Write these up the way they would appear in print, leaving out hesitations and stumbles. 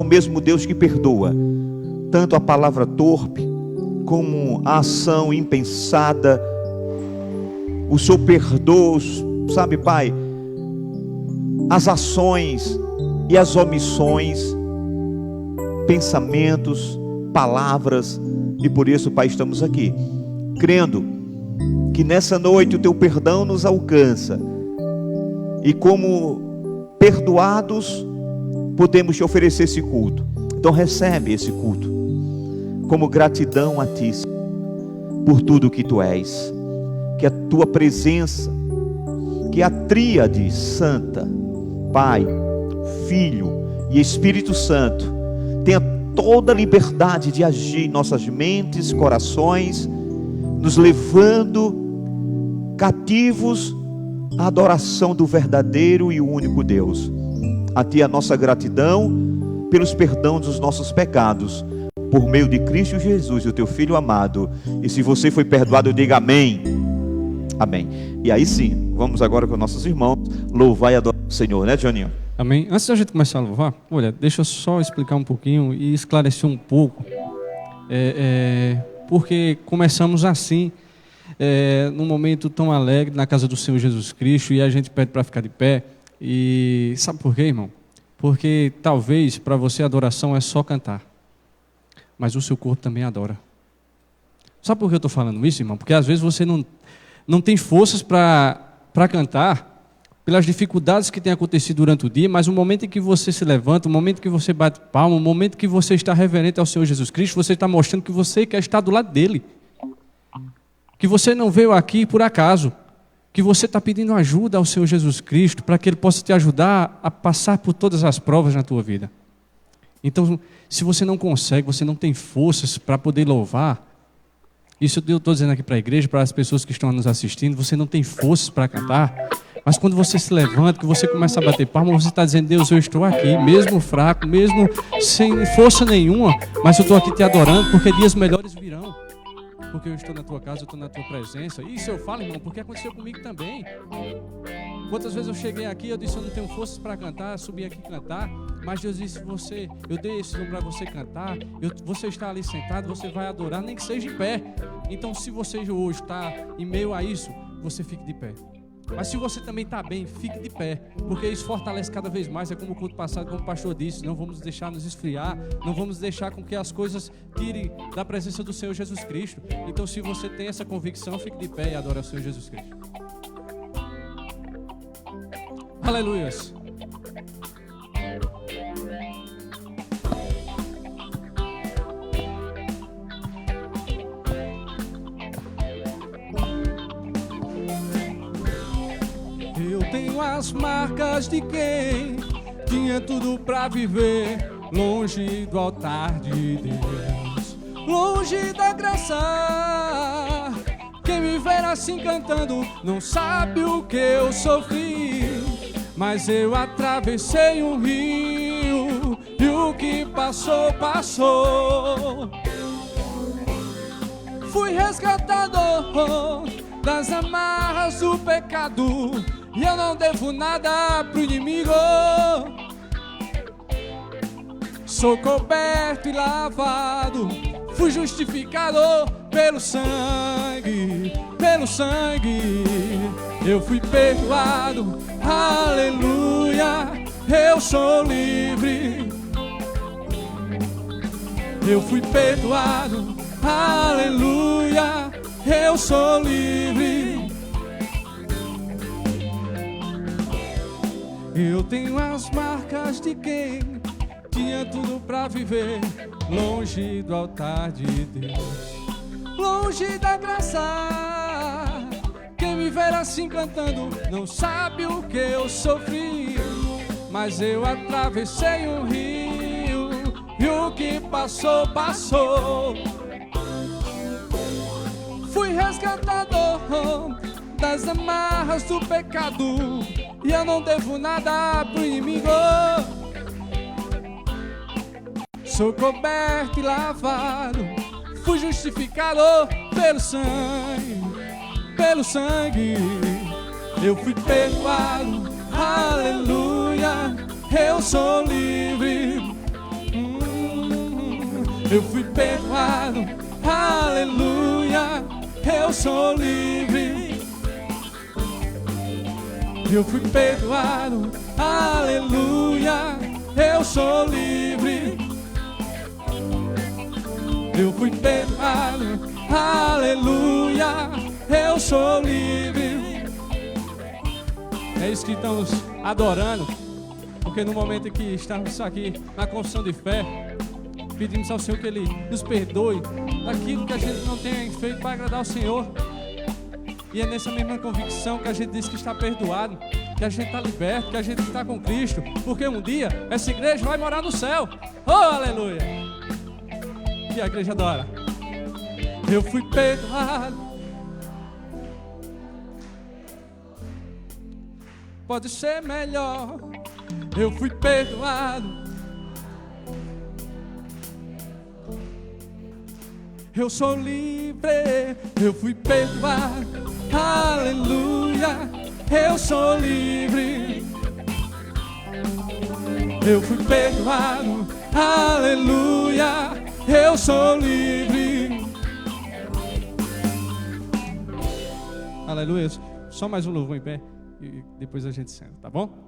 o mesmo Deus que perdoa tanto a palavra torpe como a ação impensada. O Senhor perdoa, sabe, Pai, as ações e as omissões, pensamentos, palavras. E por isso, Pai, estamos aqui, crendo que nessa noite o Teu perdão nos alcança. E como perdoados, podemos Te oferecer esse culto. Então recebe esse culto como gratidão a Ti, por tudo que Tu és. Que a Tua presença, que a tríade santa, Pai, Filho e Espírito Santo, tenha toda a liberdade de agir em nossas mentes, corações, nos levando cativos à adoração do verdadeiro e único Deus. A Ti a nossa gratidão pelos perdão dos nossos pecados, por meio de Cristo Jesus, o Teu Filho amado. E se você foi perdoado, diga amém. Amém. E aí sim, vamos agora com nossos irmãos louvar e adorar o Senhor, né, Joninho? Amém. Antes da gente começar a louvar, olha, deixa eu só explicar um pouquinho e esclarecer um pouco. Porque começamos assim, num momento tão alegre na casa do Senhor Jesus Cristo, e a gente pede para ficar de pé. E sabe por quê, irmão? Porque talvez para você a adoração é só cantar, mas o seu corpo também adora. Sabe por que eu estou falando isso, irmão? Porque às vezes você não tem forças para cantar, pelas dificuldades que têm acontecido durante o dia, mas o momento em que você se levanta, o momento em que você bate palma, o momento em que você está reverente ao Senhor Jesus Cristo, você está mostrando que você quer estar do lado dele, que você não veio aqui por acaso, que você está pedindo ajuda ao Senhor Jesus Cristo, para que Ele possa te ajudar a passar por todas as provas na tua vida. Então, se você não consegue, você não tem forças para poder louvar, isso eu estou dizendo aqui para a igreja, para as pessoas que estão nos assistindo, você não tem forças para cantar, mas quando você se levanta, que você começa a bater palma, você está dizendo: Deus, eu estou aqui, mesmo fraco, mesmo sem força nenhuma, mas eu estou aqui te adorando, porque dias melhores virão, porque eu estou na tua casa, eu estou na tua presença. Isso eu falo, irmão, porque aconteceu comigo também. Quantas vezes eu cheguei aqui, eu disse: eu não tenho forças para cantar, eu subi aqui cantar, mas Deus disse: eu dei esse nome para você cantar, você está ali sentado, você vai adorar, nem que seja de pé. Então, se você hoje está em meio a isso, você fique de pé. Mas se você também está bem, fique de pé, porque isso fortalece cada vez mais. É como o culto passado, como o pastor disse, não vamos deixar nos esfriar, não vamos deixar com que as coisas tirem da presença do Senhor Jesus Cristo. Então, se você tem essa convicção, fique de pé e adore ao Senhor Jesus Cristo. Aleluias. Eu tenho as marcas de quem tinha tudo pra viver longe do altar de Deus, longe da graça. Quem me ver assim cantando não sabe o que eu sofri, mas eu atravessei um rio e o que passou, passou. Fui resgatado das amarras do pecado, e eu não devo nada pro inimigo. Sou coberto e lavado, fui justificado pelo sangue, pelo sangue. Eu fui perdoado, aleluia, eu sou livre. Eu fui perdoado, aleluia, eu sou livre. Eu tenho as marcas de quem tinha tudo pra viver longe do altar de Deus, longe da graça. Quem me ver assim cantando não sabe o que eu sofri, mas eu atravessei um rio e o que passou, passou. Fui resgatado das amarras do pecado, e eu não devo nada pro inimigo. Sou coberto e lavado, fui justificado pelo sangue, pelo sangue. Eu fui perdoado, aleluia, eu sou livre. eu fui perdoado, aleluia, eu sou livre. Eu fui perdoado, aleluia, eu sou livre. Eu fui perdoado, aleluia, eu sou livre. É isso que estamos adorando, porque no momento em que estamos aqui na confissão de fé, pedimos ao Senhor que Ele nos perdoe daquilo que a gente não tenha feito para agradar ao Senhor. E é nessa mesma convicção que a gente diz que está perdoado, que a gente está liberto, que a gente está com Cristo, porque um dia essa igreja vai morar no céu. Oh, aleluia! E a igreja adora. Eu fui perdoado. Pode ser melhor. Eu fui perdoado. Eu sou livre. Eu fui perdoado. Aleluia. Eu sou livre. Eu fui perdoado. Aleluia. Eu sou livre. Aleluia. Só mais um louvor em pé e depois a gente senta, tá bom?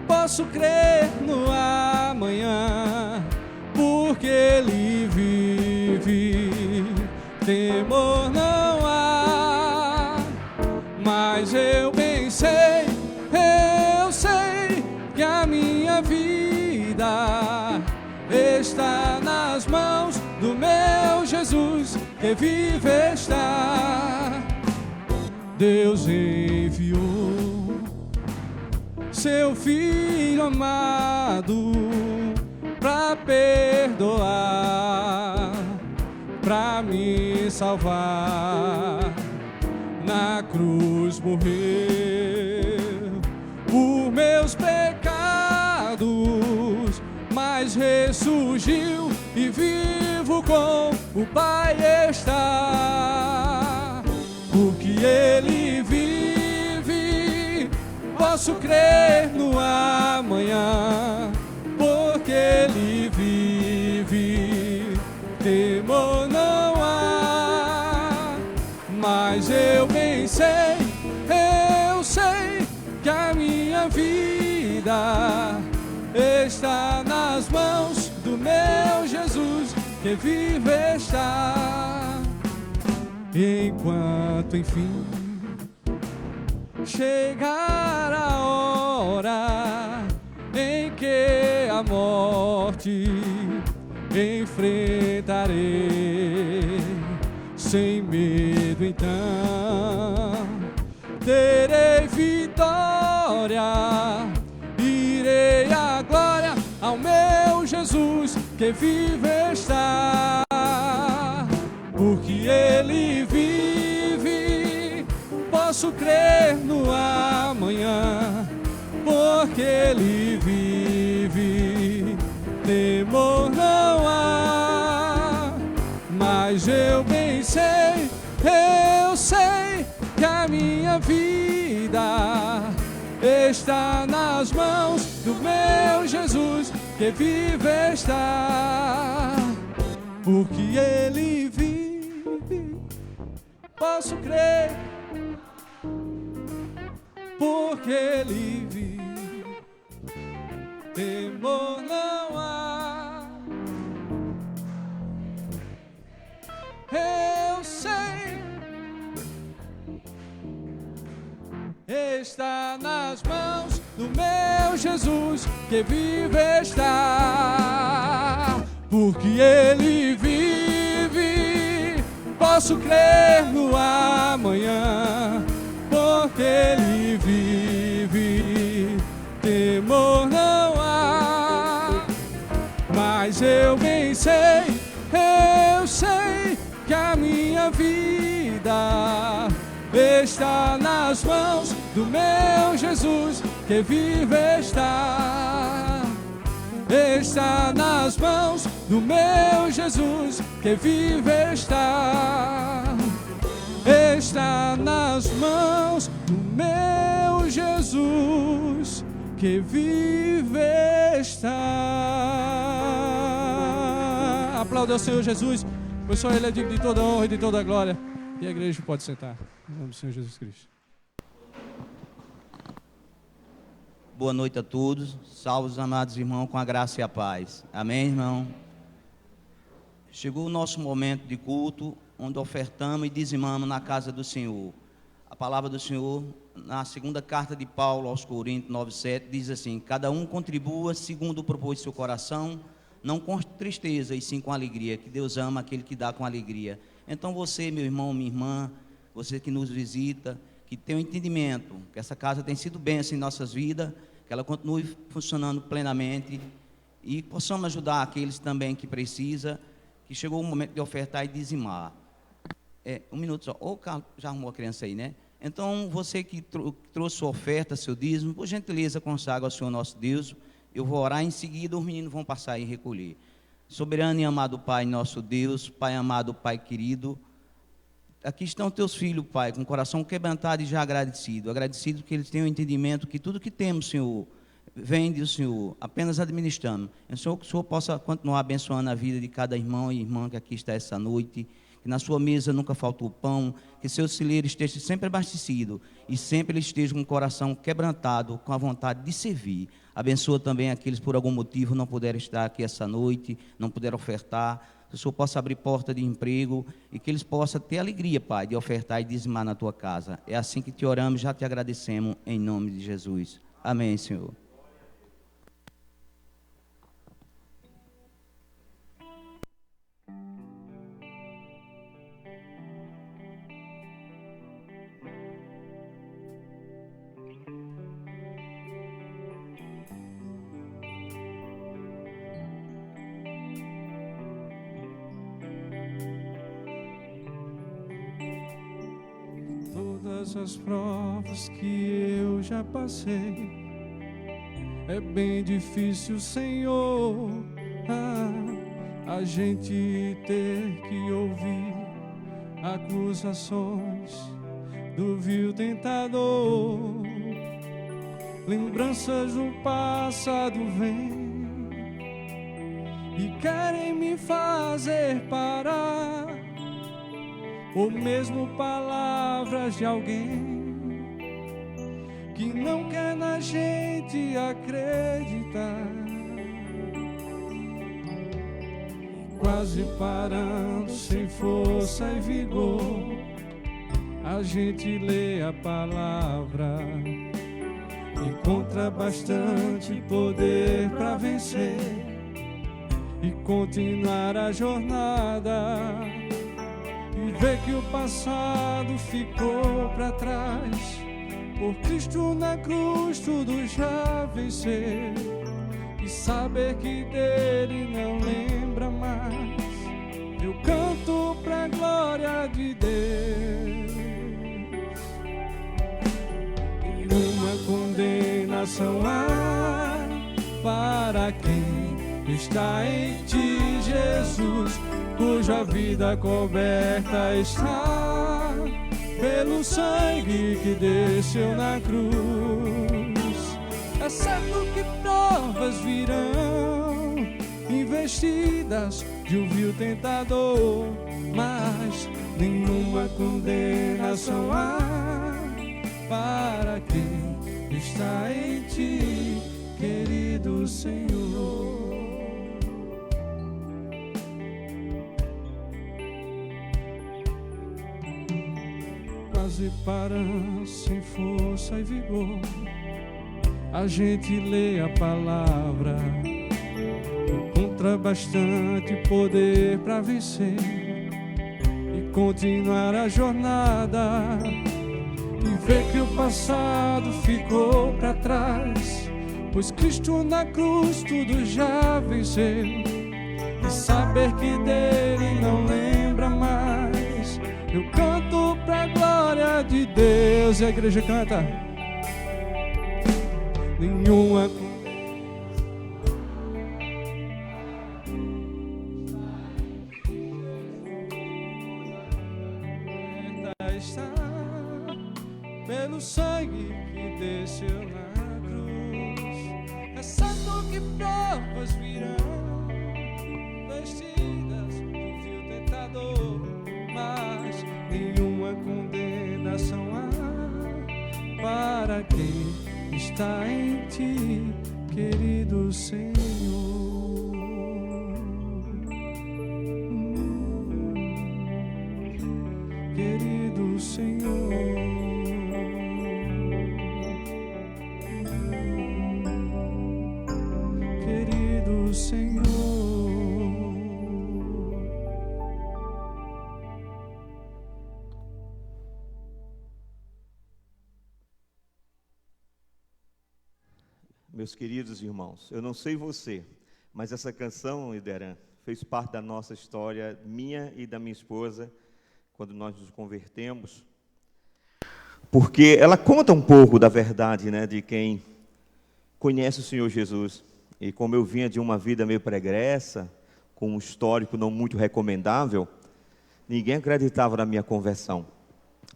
Posso crer no amanhã, porque Ele vive. Temor não há, mas eu bem sei, eu sei que a minha vida está nas mãos do meu Jesus, que vive está. Deus enviou seu Filho amado pra perdoar, pra me salvar. Na cruz morreu por meus pecados, mas ressurgiu e vivo com o Pai está. Porque Ele vive, posso crer no amanhã, porque Ele vive. Temor não há, mas eu bem sei, eu sei que a minha vida está nas mãos do meu Jesus, que vive está. Enquanto enfim chegar a hora em que a morte enfrentarei, sem medo então terei vitória, irei à glória ao meu Jesus, que vive está. Porque Ele vive, posso crer no amanhã, porque Ele vive. Temor não há, mas eu bem sei, eu sei que a minha vida está nas mãos do meu Jesus, que vive está. Porque Ele vive, posso crer, porque Ele vive. Temor não há, eu sei, está nas mãos do meu Jesus, que vive está. Porque Ele vive, posso crer no amanhã, porque Ele vive. Temor não há, mas eu bem sei, Eu sei que a minha vida está nas mãos do meu Jesus, que vive está. Está nas mãos do meu Jesus, que vive está. Está nas mãos do meu Jesus, que vive está. Aplauda ao Senhor Jesus, pois só Ele é digno de toda honra e de toda glória. E a igreja pode sentar. Em nome do Senhor Jesus Cristo. Boa noite a todos. Salve os amados irmãos com a graça e a paz. Amém, irmão? Chegou o nosso momento de culto, onde ofertamos e dizimamos na casa do Senhor. A palavra do Senhor, na segunda carta de Paulo aos Coríntios 9:7, diz assim: cada um contribua segundo propôs seu coração, não com tristeza e sim com alegria, que Deus ama aquele que dá com alegria. Então você, meu irmão, minha irmã, você que nos visita, que tem um entendimento, que essa casa tem sido bênção em nossas vidas, que ela continue funcionando plenamente e possamos ajudar aqueles também que precisam, que chegou o momento de ofertar e dizimar. Um minuto só. Ô, Carlos, já arrumou a criança aí, né? Então, você que trouxe sua oferta, seu dízimo, por gentileza, consagra ao Senhor nosso Deus. Eu vou orar, em seguida os meninos vão passar e recolher. Soberano e amado Pai, nosso Deus, Pai amado, Pai querido, aqui estão teus filhos, Pai, com o coração quebrantado e já agradecido que eles tenham entendimento que tudo que temos, Senhor, vem do Senhor, apenas administrando. Senhor, que o Senhor possa continuar abençoando a vida de cada irmão e irmã que aqui está essa noite, que na sua mesa nunca faltou pão, que seu celeiro esteja sempre abastecido e sempre ele esteja com o coração quebrantado, com a vontade de servir. Abençoa também aqueles por algum motivo não puderam estar aqui essa noite, não puderam ofertar, que o Senhor possa abrir porta de emprego e que eles possam ter alegria, Pai, de ofertar e dizimar na tua casa. É assim que te oramos, já te agradecemos, em nome de Jesus. Amém, Senhor. Todas as provas que eu já passei, é bem difícil, Senhor, a gente ter que ouvir acusações do vil tentador. Lembranças do passado vêm e querem me fazer parar, ou mesmo palavras de alguém que não quer na gente acreditar. Quase parando, sem força e vigor, a gente lê a palavra, encontra bastante poder para vencer e continuar a jornada. E ver que o passado ficou para trás, por Cristo na cruz tudo já venceu, e saber que dele não lembra mais, eu canto pra glória de Deus. Nenhuma condenação há para quem está em ti, Jesus, cuja vida coberta está pelo sangue que desceu na cruz. É certo que provas virão, investidas de um vil tentador, mas nenhuma condenação há para quem está em ti, querido Senhor. Quase parando, sem força e vigor, a gente lê a palavra, encontra bastante poder para vencer e continuar a jornada, e ver que o passado ficou para trás, pois Cristo na cruz tudo já venceu, e saber que Deus de Deus. E a igreja canta. Nenhuma está pelo sangue que desceu na cruz. É certo que provas virão, vestidas do vil tentador, mas nenhuma condenação há para quem está em ti, querido Senhor. Querido Senhor, querido Senhor. Meus queridos irmãos, eu não sei você, mas essa canção, Ideran, fez parte da nossa história, minha e da minha esposa, quando nós nos convertemos, porque ela conta um pouco da verdade, né, de quem conhece o Senhor Jesus. E como eu vinha de uma vida meio pregressa, com um histórico não muito recomendável, ninguém acreditava na minha conversão,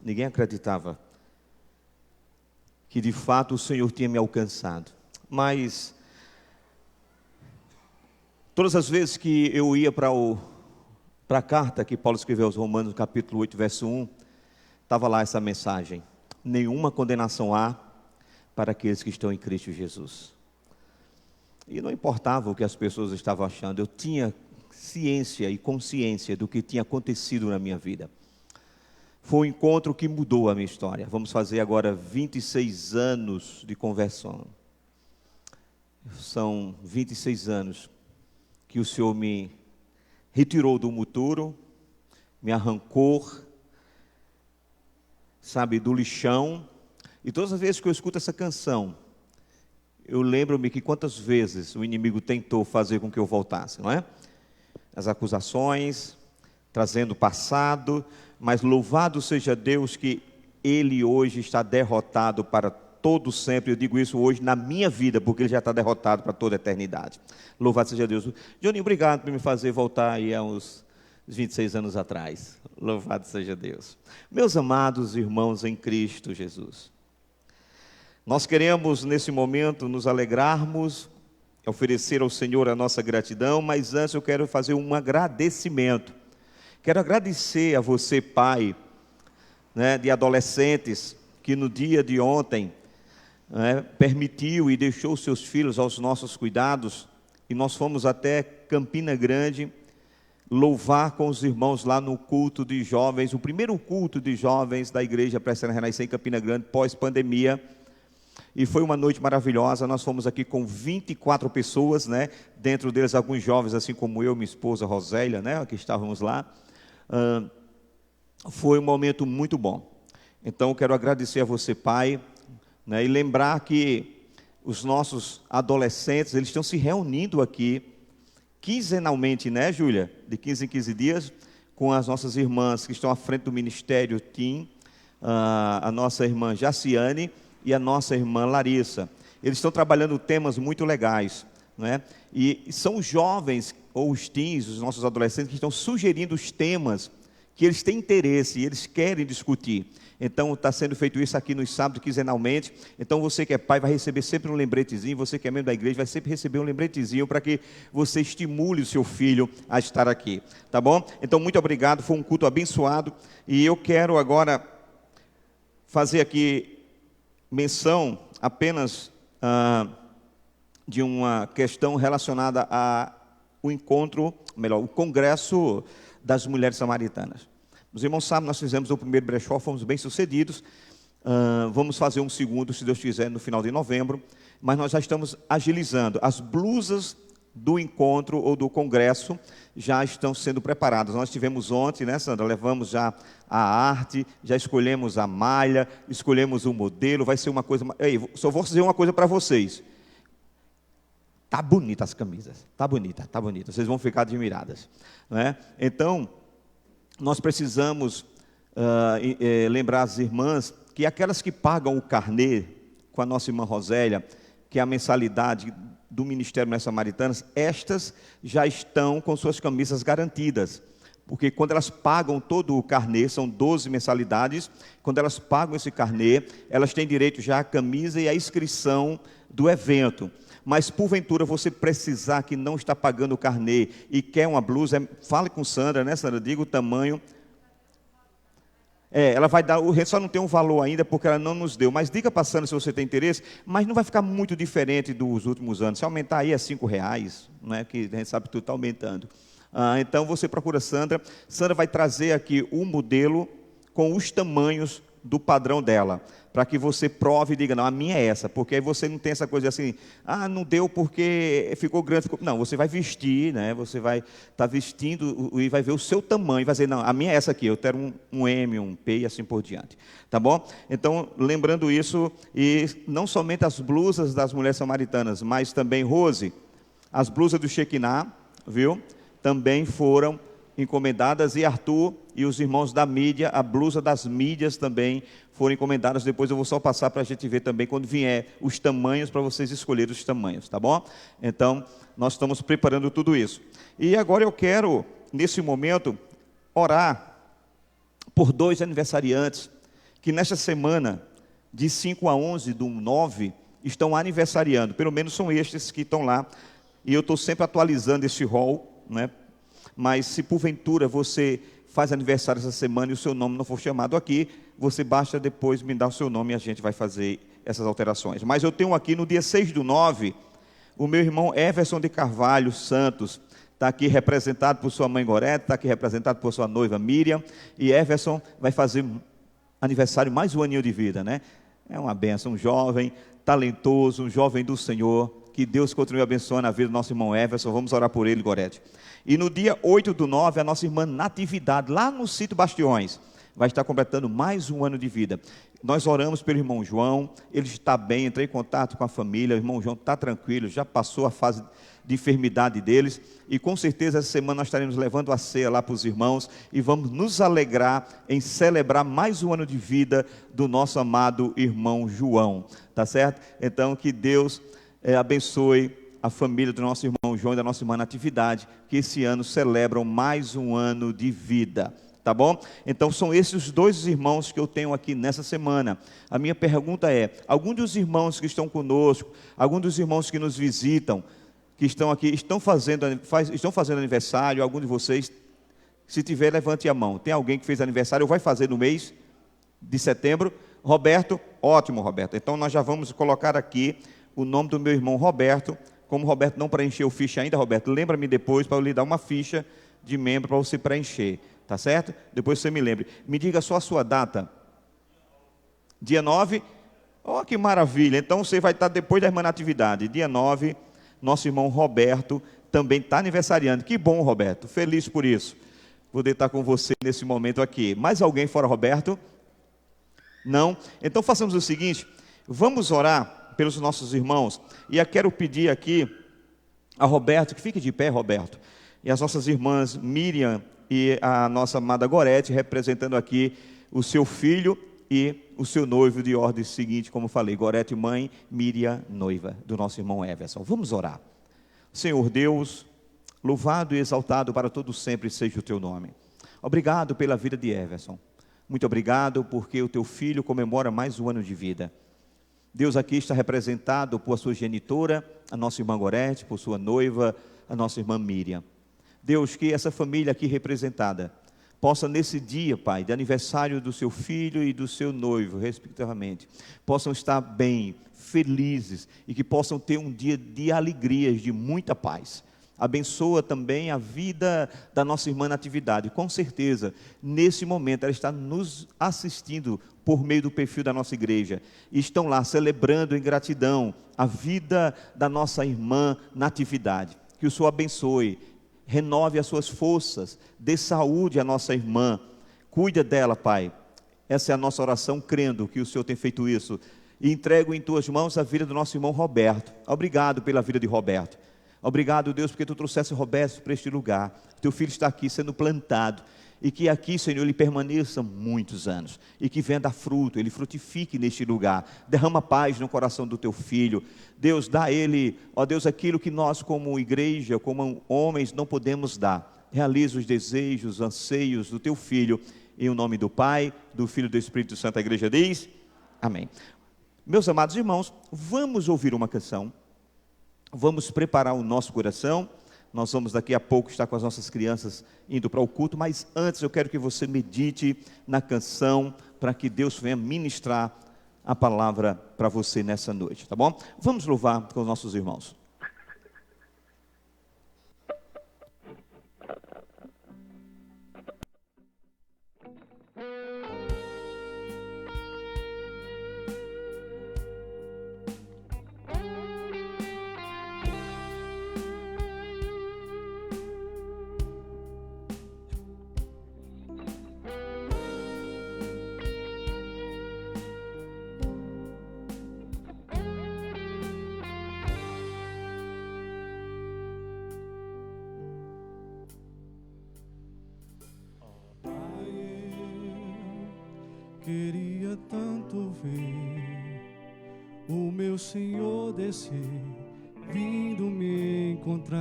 ninguém acreditava que de fato o Senhor tinha me alcançado. Mas todas as vezes que eu ia para a carta que Paulo escreveu aos Romanos, capítulo 8, verso 1, estava lá essa mensagem: nenhuma condenação há para aqueles que estão em Cristo Jesus. E não importava o que as pessoas estavam achando, eu tinha ciência e consciência do que tinha acontecido na minha vida. Foi um encontro que mudou a minha história. Vamos fazer agora 26 anos de conversão. São 26 anos que o Senhor me retirou do muturo, me arrancou, sabe, do lixão. E todas as vezes que eu escuto essa canção, eu lembro-me que quantas vezes o inimigo tentou fazer com que eu voltasse, não é? As acusações, trazendo o passado, mas louvado seja Deus que Ele hoje está derrotado para todo sempre. Eu digo isso hoje na minha vida, porque Ele já está derrotado para toda a eternidade. Louvado seja Deus. Johnny, obrigado por me fazer voltar aí a uns 26 anos atrás. Louvado seja Deus. Meus amados irmãos em Cristo Jesus, nós queremos nesse momento nos alegrarmos, oferecer ao Senhor a nossa gratidão, mas antes eu quero fazer um agradecimento. Quero agradecer a você, pai, né, de adolescentes, que no dia de ontem permitiu e deixou seus filhos aos nossos cuidados, e nós fomos até Campina Grande louvar com os irmãos lá no culto de jovens, o primeiro culto de jovens da Igreja Presbiteriana Renascer em Campina Grande, pós-pandemia, e foi uma noite maravilhosa. Nós fomos aqui com 24 pessoas, né? Dentro deles alguns jovens, assim como eu, minha esposa Rosélia, né? Que estávamos lá. Foi um momento muito bom. Então eu quero agradecer a você, pai, né? E lembrar que os nossos adolescentes, eles estão se reunindo aqui quinzenalmente, né, Júlia? De 15 em 15 dias, com as nossas irmãs que estão à frente do Ministério TIM, a nossa irmã Jaciane e a nossa irmã Larissa. Eles estão trabalhando temas muito legais, né? E são os jovens, ou os teens, os nossos adolescentes, que estão sugerindo os temas que eles têm interesse e eles querem discutir. Então, está sendo feito isso aqui nos sábados, quinzenalmente. Então, você que é pai vai receber sempre um lembretezinho, você que é membro da igreja vai sempre receber um lembretezinho para que você estimule o seu filho a estar aqui, tá bom? Então, muito obrigado, foi um culto abençoado, e eu quero agora fazer aqui menção apenas de uma questão relacionada ao encontro, melhor, o Congresso das Mulheres Samaritanas. Os irmãos sabem, nós fizemos o primeiro brechó, fomos bem sucedidos. Vamos fazer um segundo, se Deus quiser, no final de novembro. Mas nós já estamos agilizando. As blusas do encontro ou do congresso já estão sendo preparadas. Nós tivemos ontem, né, Sandra? Levamos já a arte, já escolhemos a malha, escolhemos o modelo. Vai ser uma coisa... Ei, só vou dizer uma coisa para vocês. Tá bonita as camisas. Tá bonita, tá bonita. Vocês vão ficar admiradas, né? Então, nós precisamos lembrar as irmãs que aquelas que pagam o carnê com a nossa irmã Rosélia, que é a mensalidade do Ministério Mulheres Samaritanas, estas já estão com suas camisas garantidas. Porque quando elas pagam todo o carnê, são 12 mensalidades, quando elas pagam esse carnê, elas têm direito já à camisa e à inscrição do evento. Mas porventura você precisar que não está pagando o carnê e quer uma blusa, fale com Sandra, né, Sandra? Diga o tamanho. Ela vai dar, o só não tem um valor ainda porque ela não nos deu, mas diga para a Sandra se você tem interesse, mas não vai ficar muito diferente dos últimos anos. Se aumentar aí é R$5, né, que a gente sabe que tudo está aumentando. Então você procura Sandra. Sandra vai trazer aqui o modelo com os tamanhos do padrão dela, para que você prove e diga, não, a minha é essa, porque aí você não tem essa coisa assim, não deu porque ficou grande, não, você vai vestir, né? Você vai estar vestindo e vai ver o seu tamanho, vai dizer, não, a minha é essa aqui, eu quero um M, um P e assim por diante, tá bom? Então, lembrando isso, e não somente as blusas das mulheres samaritanas, mas também, Rose, as blusas do Shekinah, viu? Também foram encomendadas, e Arthur e os irmãos da mídia, a blusa das mídias também foram encomendadas. Depois eu vou só passar para a gente ver também quando vier os tamanhos, para vocês escolherem os tamanhos, tá bom? Então, nós estamos preparando tudo isso. E agora eu quero, nesse momento, orar por 2 aniversariantes, que nesta semana, de 5 a 11 do 9, estão aniversariando, pelo menos são estes que estão lá, e eu estou sempre atualizando esse rol, né? Mas se porventura você faz aniversário essa semana e o seu nome não for chamado aqui, você basta depois me dar o seu nome e a gente vai fazer essas alterações. Mas eu tenho aqui no dia 6 do 9, o meu irmão Everson de Carvalho Santos, está aqui representado por sua mãe Gorete, está aqui representado por sua noiva Miriam, e Everson vai fazer aniversário mais um aninho de vida, né? É uma benção, um jovem talentoso, um jovem do Senhor, que Deus continue abençoando a vida do nosso irmão Everson. Vamos orar por ele, Gorete. E no dia 8 do 9, a nossa irmã Natividade, lá no sítio Bastiões, vai estar completando mais um ano de vida. Nós oramos pelo irmão João, ele está bem, entrei em contato com a família, o irmão João está tranquilo, já passou a fase de enfermidade deles, e com certeza essa semana nós estaremos levando a ceia lá para os irmãos, e vamos nos alegrar em celebrar mais um ano de vida do nosso amado irmão João, tá certo? Então que Deus abençoe a família do nosso irmão João e da nossa irmã Natividade, que esse ano celebram mais um ano de vida, tá bom? Então são esses os 2 irmãos que eu tenho aqui nessa semana. A minha pergunta é, algum dos irmãos que estão conosco, algum dos irmãos que nos visitam, que estão aqui, estão fazendo aniversário? Algum de vocês? Se tiver, levante a mão. Tem alguém que fez aniversário ou vai fazer no mês de setembro? Roberto? Ótimo, Roberto. Então nós já vamos colocar aqui o nome do meu irmão Roberto. Como o Roberto não preencheu ficha ainda, Roberto, lembra-me depois para eu lhe dar uma ficha de membro para você preencher, tá certo? Depois você me lembre. Me diga só a sua data. Dia 9? Oh, que maravilha! Então você vai estar depois da irmã Natividade. Dia 9, nosso irmão Roberto também está aniversariando. Que bom, Roberto, feliz por isso. Poder estar com você nesse momento aqui. Mais alguém fora Roberto? Não? Então façamos o seguinte, vamos orar pelos nossos irmãos, e eu quero pedir aqui a Roberto, que fique de pé, Roberto, e as nossas irmãs Miriam e a nossa amada Gorete, representando aqui o seu filho e o seu noivo, de ordem seguinte, como falei, Gorete mãe, Miriam noiva, do nosso irmão Everson. Vamos orar. Senhor Deus, louvado e exaltado para todo sempre seja o teu nome. Obrigado pela vida de Everson, muito obrigado porque o teu filho comemora mais um ano de vida. Deus aqui está representado por sua genitora, a nossa irmã Gorete, por sua noiva, a nossa irmã Miriam. Deus, que essa família aqui representada possa nesse dia, Pai, de aniversário do seu filho e do seu noivo, respectivamente, possam estar bem, felizes, e que possam ter um dia de alegrias, de muita paz. Abençoa também a vida da nossa irmã Natividade. Com certeza, nesse momento, ela está nos assistindo por meio do perfil da nossa igreja. E estão lá celebrando em gratidão a vida da nossa irmã Natividade. Que o Senhor abençoe, renove as suas forças, dê saúde à nossa irmã. Cuida dela, Pai. Essa é a nossa oração, crendo que o Senhor tem feito isso. E entrego em tuas mãos a vida do nosso irmão Roberto. Obrigado pela vida de Roberto. Obrigado, Deus, porque tu trouxeste Roberto para este lugar. Teu filho está aqui sendo plantado. e que aqui, Senhor, ele permaneça muitos anos, e que venha dar fruto, ele frutifique neste lugar. Derrama paz no coração do teu filho. Deus, dá a ele, ó Deus, aquilo que nós como igreja, como homens, não podemos dar. Realiza os desejos, os anseios do teu filho, em o nome do Pai, do Filho e do Espírito Santo. A igreja diz, amém. Meus amados irmãos, vamos ouvir uma canção, vamos preparar o nosso coração. Nós vamos daqui a pouco estar com as nossas crianças indo para o culto, mas antes eu quero que você medite na canção, para que Deus venha ministrar a palavra para você nessa noite, tá bom? Vamos louvar com os nossos irmãos. Queria tanto ver o meu Senhor descer, vindo me encontrar.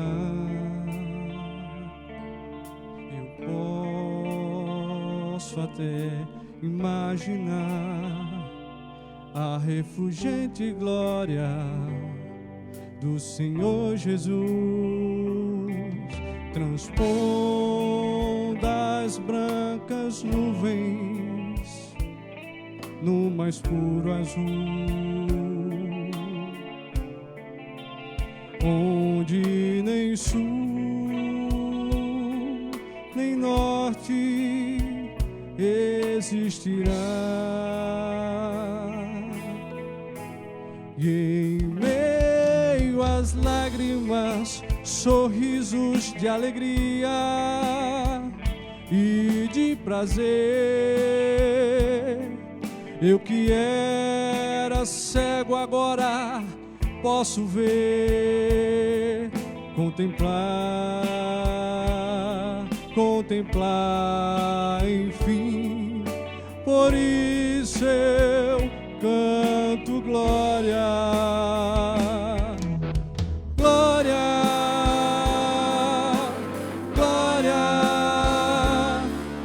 Eu posso até imaginar a refulgente glória do Senhor Jesus, transpondo as brancas nuvens no mais puro azul, onde nem sul, nem norte existirá. E em meio às lágrimas, sorrisos de alegria e de prazer. Eu que era cego agora posso ver, contemplar, enfim. Por isso eu canto glória, glória, glória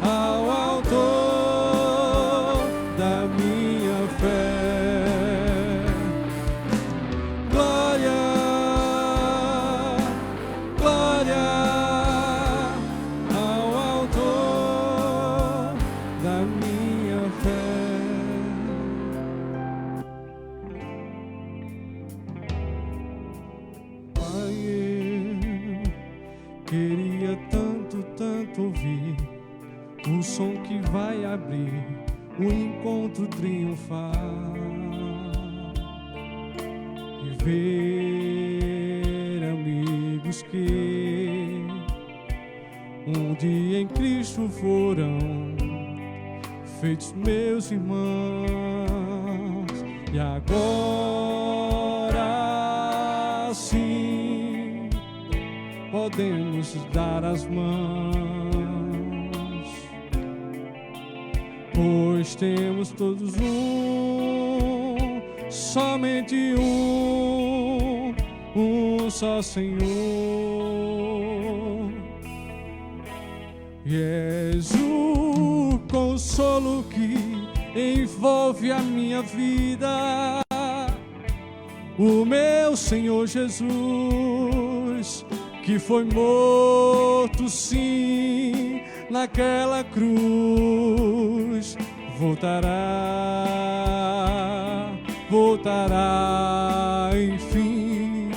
ao Autor da minha fé. Glória, glória ao Autor da minha fé. Pai, eu queria tanto, tanto ouvir o som que vai abrir o encontro triunfal e ver amigos que um dia em Cristo foram feitos meus irmãos, e agora sim podemos dar as mãos, pois temos todos somente um só Senhor. E és o consolo que envolve a minha vida, o meu Senhor Jesus, que foi morto sim naquela cruz, voltará, enfim.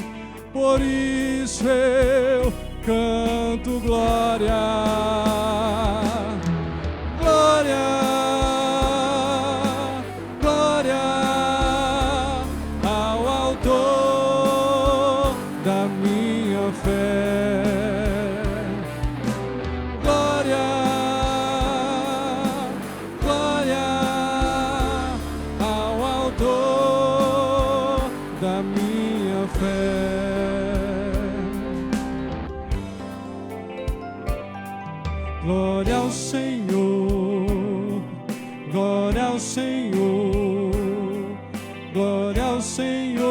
Por isso eu canto glória, glória, glória ao Autor da minha fé. Glória, glória ao Autor da minha fé. glória ao Senhor, glória ao Senhor, glória ao Senhor,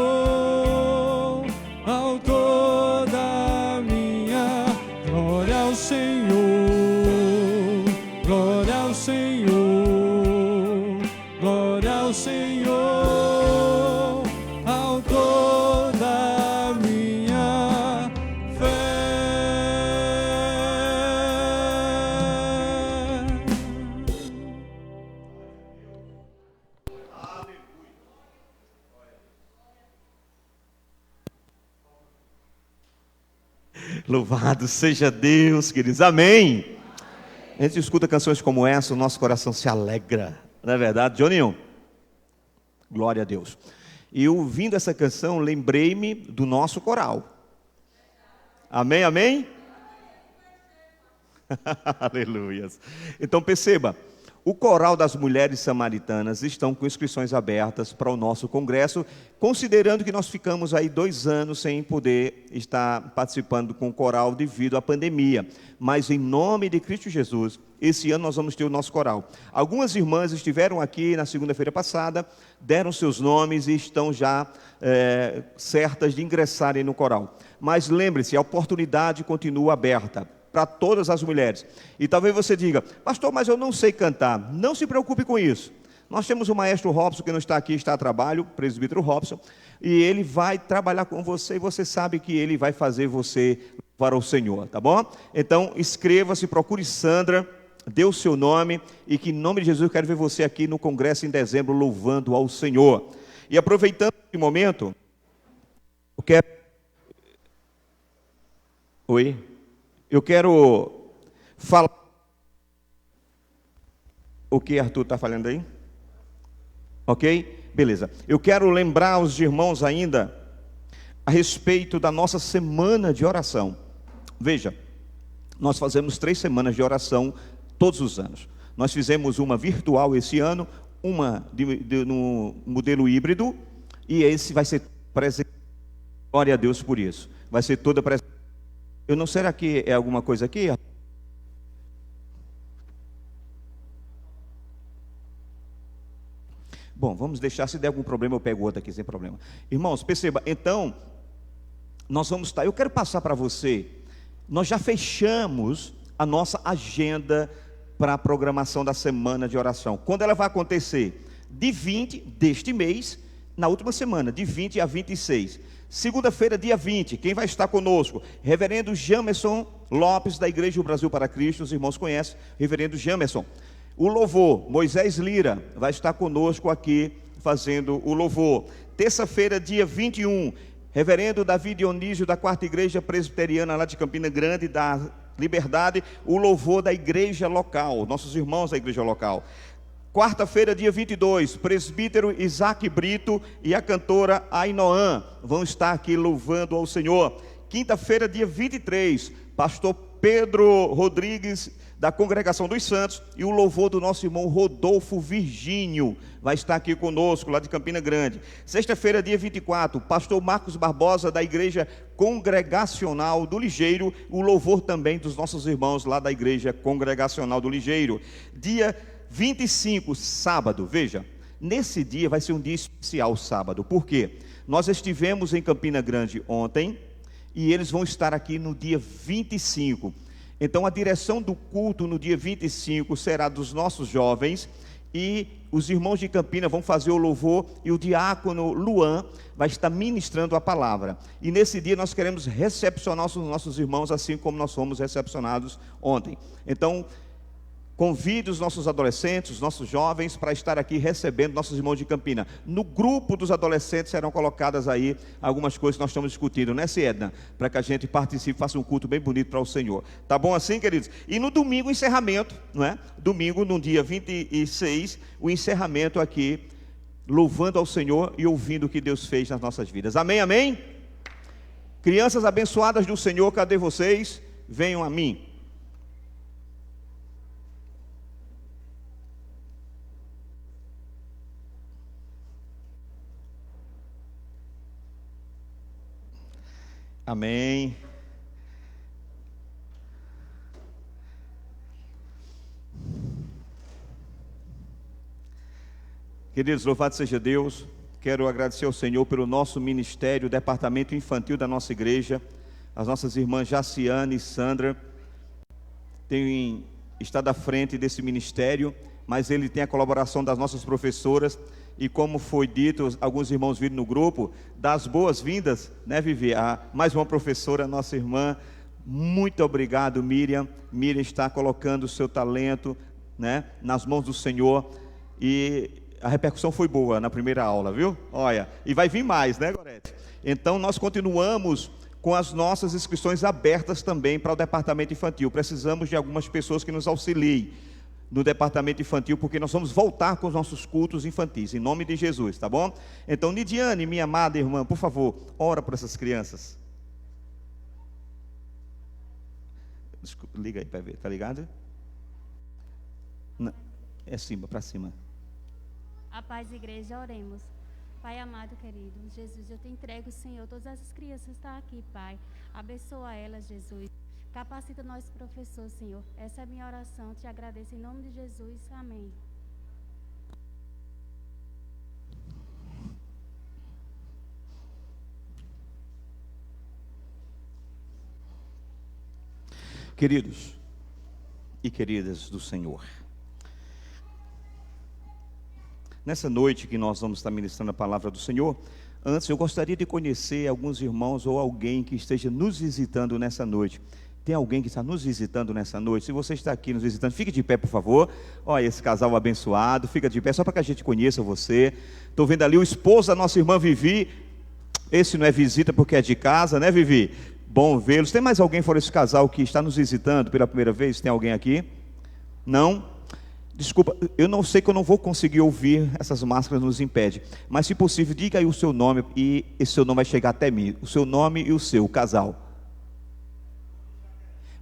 autor da minha, glória ao Senhor, glória ao Senhor, glória ao Senhor, autor da minha fé. Louvado seja Deus, queridos. Amém. A gente escuta canções como essa, o nosso coração se alegra. Não é verdade, Joninho? Glória a Deus. E ouvindo essa canção, lembrei-me do nosso coral. Amém, amém? Aleluias. Então perceba, o coral das mulheres samaritanas estão com inscrições abertas para o nosso congresso, considerando que nós ficamos aí 2 anos sem poder estar participando com o coral devido à pandemia. Mas em nome de Cristo Jesus, esse ano nós vamos ter o nosso coral. Algumas irmãs estiveram aqui na segunda-feira passada, deram seus nomes e estão já certas de ingressarem no coral. Mas lembre-se, a oportunidade continua aberta para todas as mulheres. E talvez você diga, pastor, mas eu não sei cantar. Não se preocupe com isso. Nós temos o maestro Robson, que não está aqui, está a trabalho, o presbítero Robson, e ele vai trabalhar com você, e você sabe que ele vai fazer você para o Senhor, tá bom? Então, inscreva-se, procure Sandra, dê o seu nome, e que em nome de Jesus eu quero ver você aqui no congresso em dezembro, louvando ao Senhor. E aproveitando esse momento, eu quero... Oi? Eu quero falar... O que Arthur está falando aí? Ok? Beleza. Eu quero lembrar os irmãos ainda a respeito da nossa semana de oração. Veja, nós fazemos 3 semanas de oração todos os anos. Nós fizemos uma virtual esse ano, uma no modelo híbrido, e esse vai ser presente. Glória a Deus por isso. Vai ser toda presente. Eu não, será que é alguma coisa aqui? Bom, vamos deixar, se der algum problema eu pego outro aqui sem problema. Irmãos, perceba, então, nós vamos estar, eu quero passar para você, nós já fechamos a nossa agenda para a programação da semana de oração. Quando ela vai acontecer? De 20 deste mês, na última semana, de 20 a 26. Segunda-feira, dia 20, quem vai estar conosco? Reverendo Jamerson Lopes, da Igreja do Brasil para Cristo, os irmãos conhecem, Reverendo Jamerson. O louvor, Moisés Lira, vai estar conosco aqui, fazendo o louvor. Terça-feira, dia 21, Reverendo Davi Dionísio, da 4ª Igreja Presbiteriana, lá de Campina Grande, da Liberdade, o louvor da igreja local, nossos irmãos da igreja local. Quarta-feira, dia 22, presbítero Isaac Brito e a cantora Ainoã vão estar aqui louvando ao Senhor. Quinta-feira, dia 23, pastor Pedro Rodrigues, da Congregação dos Santos, e o louvor do nosso irmão Rodolfo Virgínio vai estar aqui conosco, lá de Campina Grande. Sexta-feira, dia 24, pastor Marcos Barbosa, da Igreja Congregacional do Ligeiro, o louvor também dos nossos irmãos lá da Igreja Congregacional do Ligeiro. Dia 25, sábado, veja, nesse dia vai ser um dia especial, sábado. Por quê? Nós estivemos em Campina Grande ontem, e eles vão estar aqui no dia 25. Então a direção do culto no dia 25 será dos nossos jovens, e os irmãos de Campina vão fazer o louvor, e o diácono Luan vai estar ministrando a palavra. E nesse dia nós queremos recepcionar os nossos irmãos, assim como nós fomos recepcionados ontem. Então, convide os nossos adolescentes, os nossos jovens, para estar aqui recebendo nossos irmãos de Campina. No grupo dos adolescentes serão colocadas aí algumas coisas que nós estamos discutindo, né, Edna? Para que a gente participe, faça um culto bem bonito para o Senhor. Tá bom assim, queridos? E no domingo, o encerramento, não é? Domingo, no dia 26, o encerramento aqui, louvando ao Senhor e ouvindo o que Deus fez nas nossas vidas. Amém, amém? Crianças abençoadas do Senhor, cadê vocês? Venham a mim. Amém. Queridos, louvado seja Deus. Quero agradecer ao Senhor pelo nosso ministério, o departamento infantil da nossa igreja. As nossas irmãs Jaciane e Sandra têm estado à frente desse ministério, mas ele tem a colaboração das nossas professoras. E como foi dito, alguns irmãos viram no grupo, das boas-vindas, né, Vivi? A mais uma professora, nossa irmã. Muito obrigado, Miriam. Miriam está colocando o seu talento, né, nas mãos do Senhor. E a repercussão foi boa na primeira aula, viu? Olha, e vai vir mais, né, Gorete? Então, nós continuamos com as nossas inscrições abertas também para o departamento infantil. Precisamos de algumas pessoas que nos auxiliem no departamento infantil, porque nós vamos voltar com os nossos cultos infantis, em nome de Jesus, tá bom? Então, Nidiane, minha amada irmã, por favor, ora por essas crianças. Desculpa, liga aí para ver, tá ligado? Não, é cima, para cima. A paz, igreja, oremos. Pai amado, querido, Jesus, eu te entrego, Senhor, todas essas crianças que estão aqui, Pai. Abençoa elas, Jesus. Capacita nós, professor, Senhor. Essa é a minha oração. Te agradeço em nome de Jesus. Amém. Queridos e queridas do Senhor, nessa noite que nós vamos estar ministrando a palavra do Senhor, antes eu gostaria de conhecer alguns irmãos ou alguém que esteja nos visitando nessa noite. Tem alguém que está nos visitando nessa noite? Se você está aqui nos visitando, fique de pé, por favor. Olha esse casal abençoado, fica de pé, só para que a gente conheça você. Estou vendo ali o esposo da nossa irmã Vivi. Esse não é visita porque é de casa, né, Vivi? Bom vê-los. Tem mais alguém fora esse casal que está nos visitando pela primeira vez? Tem alguém aqui? Não? Desculpa, eu não sei que eu não vou conseguir ouvir, essas máscaras nos impedem. Mas se possível, diga aí o seu nome e esse seu nome vai chegar até mim. O seu nome e o seu, o casal.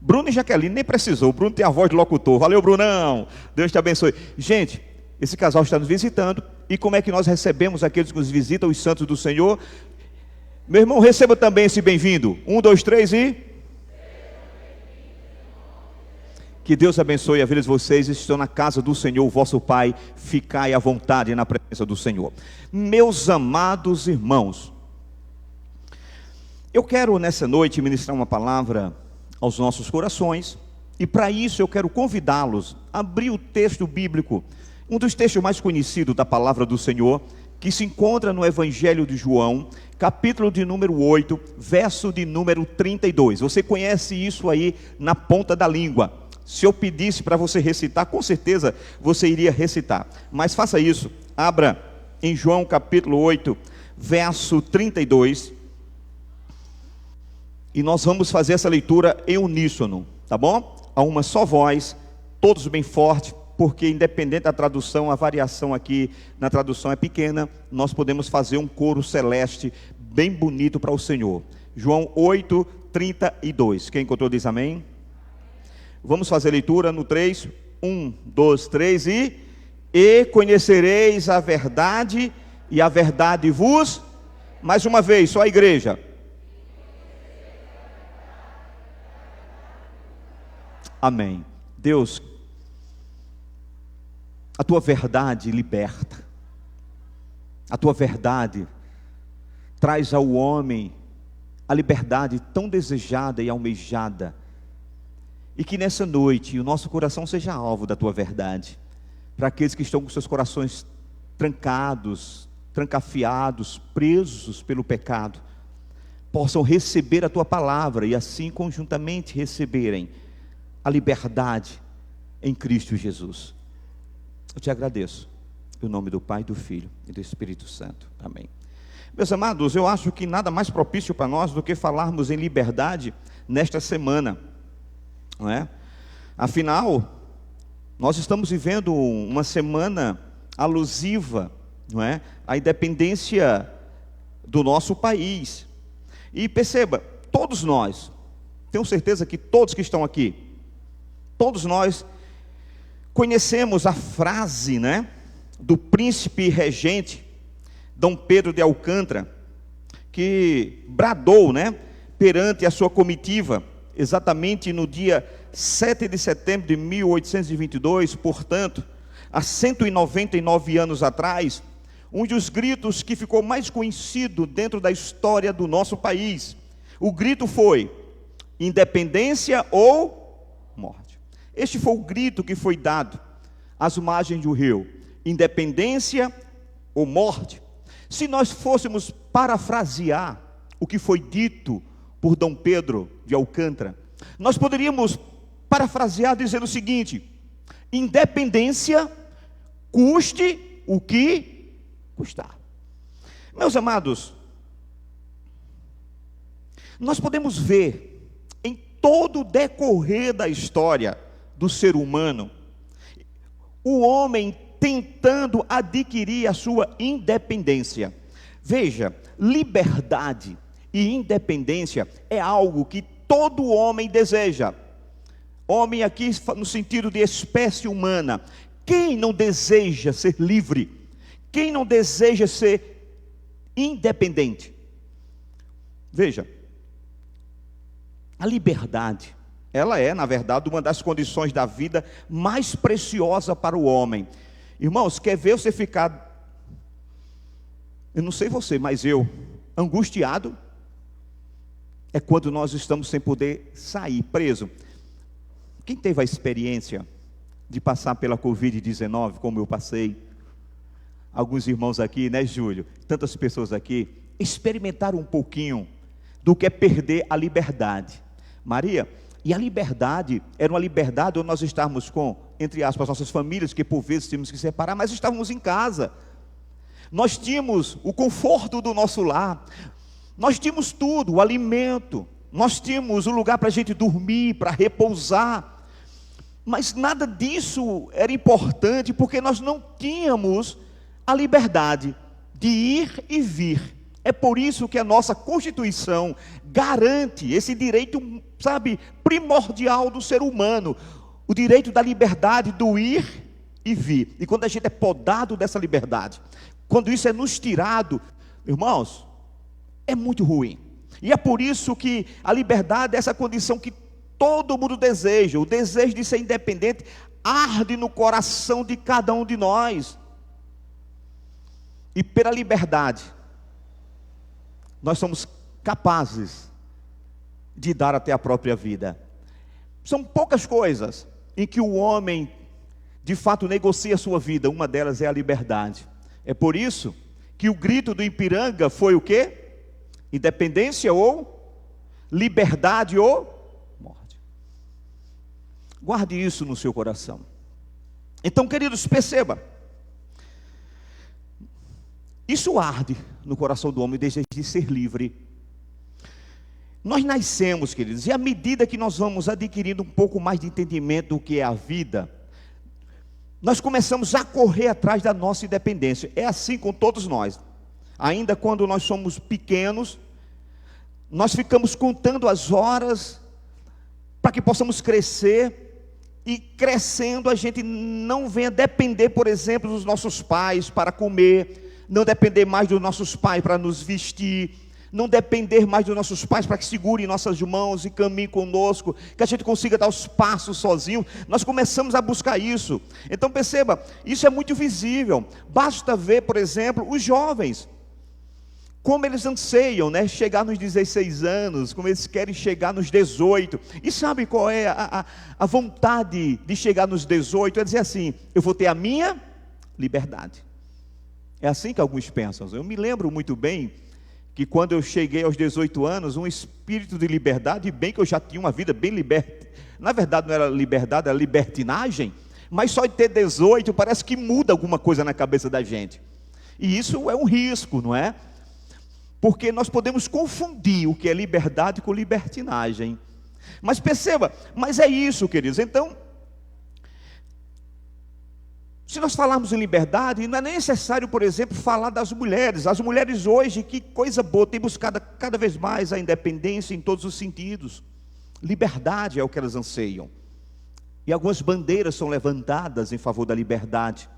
Bruno e Jaqueline, nem precisou. O Bruno tem a voz de locutor. Valeu, Brunão. Deus te abençoe. Gente, esse casal está nos visitando. E como é que nós recebemos aqueles que nos visitam, os santos do Senhor? Meu irmão, receba também esse bem-vindo. 1, 2, 3 e... Que Deus abençoe a vida de vocês. Estão na casa do Senhor, o vosso Pai. Ficai à vontade na presença do Senhor. Meus amados irmãos, eu quero nessa noite ministrar uma palavra aos nossos corações, e para isso eu quero convidá-los a abrir o texto bíblico, um dos textos mais conhecidos da palavra do Senhor, que se encontra no Evangelho de João, capítulo de número 8, verso de número 32. Você conhece isso aí na ponta da língua. Se eu pedisse para você recitar, com certeza você iria recitar, mas faça isso. Abra em João capítulo 8, verso 32, e nós vamos fazer essa leitura em uníssono, tá bom? A uma só voz, todos bem forte, porque independente da tradução, a variação aqui na tradução é pequena, nós podemos fazer um coro celeste bem bonito para o Senhor. João 8, 32. Quem encontrou diz amém? Vamos fazer a leitura no 3. 1, 2, 3 e conhecereis a verdade, e a verdade vos... Mais uma vez, só a igreja. Amém. Deus, a tua verdade liberta, a tua verdade traz ao homem a liberdade tão desejada e almejada, e que nessa noite o nosso coração seja alvo da tua verdade, para aqueles que estão com seus corações trancados, trancafiados, presos pelo pecado, possam receber a tua palavra e assim conjuntamente receberem a liberdade em Cristo Jesus. Eu te agradeço, em nome do Pai, do Filho e do Espírito Santo. Amém. Meus amados, eu acho que nada mais propício para nós do que falarmos em liberdade nesta semana, não é? Afinal, nós estamos vivendo uma semana alusiva, não é, à independência do nosso país. E perceba, todos nós, tenho certeza que todos que estão aqui, todos nós conhecemos a frase, né, do príncipe regente Dom Pedro de Alcântara, que bradou, né, perante a sua comitiva, exatamente no dia 7 de setembro de 1822, portanto, há 199 anos atrás, um dos gritos que ficou mais conhecido dentro da história do nosso país. O grito foi: independência ou morte. Este foi o grito que foi dado às margens do rio: independência ou morte. Se nós fôssemos parafrasear o que foi dito por Dom Pedro de Alcântara, nós poderíamos parafrasear dizendo o seguinte: independência, custe o que custar. Meus amados, nós podemos ver em todo o decorrer da história do ser humano, o homem tentando adquirir a sua independência. Veja, liberdade e independência é algo que todo homem deseja. Homem aqui no sentido de espécie humana. Quem não deseja ser livre? Quem não deseja ser independente? Veja, a liberdade, ela é, na verdade, uma das condições da vida mais preciosa para o homem. Irmãos, quer ver você ficar, eu não sei você, mas eu, angustiado, é quando nós estamos sem poder sair, preso. Quem teve a experiência de passar pela Covid-19, como eu passei? Alguns irmãos aqui, né, Júlio? Tantas pessoas aqui experimentaram um pouquinho do que é perder a liberdade. Maria, e a liberdade era uma liberdade onde nós estávamos com, entre aspas, nossas famílias, que por vezes tínhamos que separar, mas estávamos em casa. Nós tínhamos o conforto do nosso lar, nós tínhamos tudo, o alimento, nós tínhamos o lugar para a gente dormir, para repousar, mas nada disso era importante, porque nós não tínhamos a liberdade de ir e vir. É por isso que a nossa Constituição garante esse direito, sabe, primordial do ser humano, o direito da liberdade do ir e vir. E quando a gente é podado dessa liberdade, quando isso é nos tirado, irmãos, é muito ruim. E é por isso que a liberdade é essa condição que todo mundo deseja. O desejo de ser independente arde no coração de cada um de nós. E pela liberdade, nós somos capazes de dar até a própria vida. São poucas coisas em que o homem, de fato, negocia a sua vida. Uma delas é a liberdade. É por isso que o grito do Ipiranga foi o quê? Independência ou liberdade ou morte. Guarde isso no seu coração. Então, queridos, perceba. Isso arde no coração do homem, o desejo de ser livre. Nós nascemos, queridos, e à medida que nós vamos adquirindo um pouco mais de entendimento do que é a vida, nós começamos a correr atrás da nossa independência. É assim com todos nós. Ainda quando nós somos pequenos, nós ficamos contando as horas para que possamos crescer, e crescendo a gente não venha depender, por exemplo, dos nossos pais para comer, não depender mais dos nossos pais para nos vestir, não depender mais dos nossos pais para que segurem nossas mãos e caminhem conosco, que a gente consiga dar os passos sozinho. Nós começamos a buscar isso. Então perceba, isso é muito visível. Basta ver, por exemplo, os jovens, como eles anseiam, né, chegar nos 16 anos, como eles querem chegar nos 18, e sabe qual é a vontade de chegar nos 18? É dizer assim: eu vou ter a minha liberdade. É assim que alguns pensam. Eu me lembro muito bem que quando eu cheguei aos 18 anos, um espírito de liberdade, bem que eu já tinha uma vida bem liberta. Na verdade não era liberdade, era libertinagem, mas só de ter 18 parece que muda alguma coisa na cabeça da gente. E isso é um risco, não é? Porque nós podemos confundir o que é liberdade com libertinagem. Mas perceba, mas é isso, queridos. Então, se nós falarmos em liberdade, não é necessário, por exemplo, falar das mulheres. As mulheres hoje, que coisa boa, têm buscado cada vez mais a independência em todos os sentidos. Liberdade é o que elas anseiam. E algumas bandeiras são levantadas em favor da liberdade.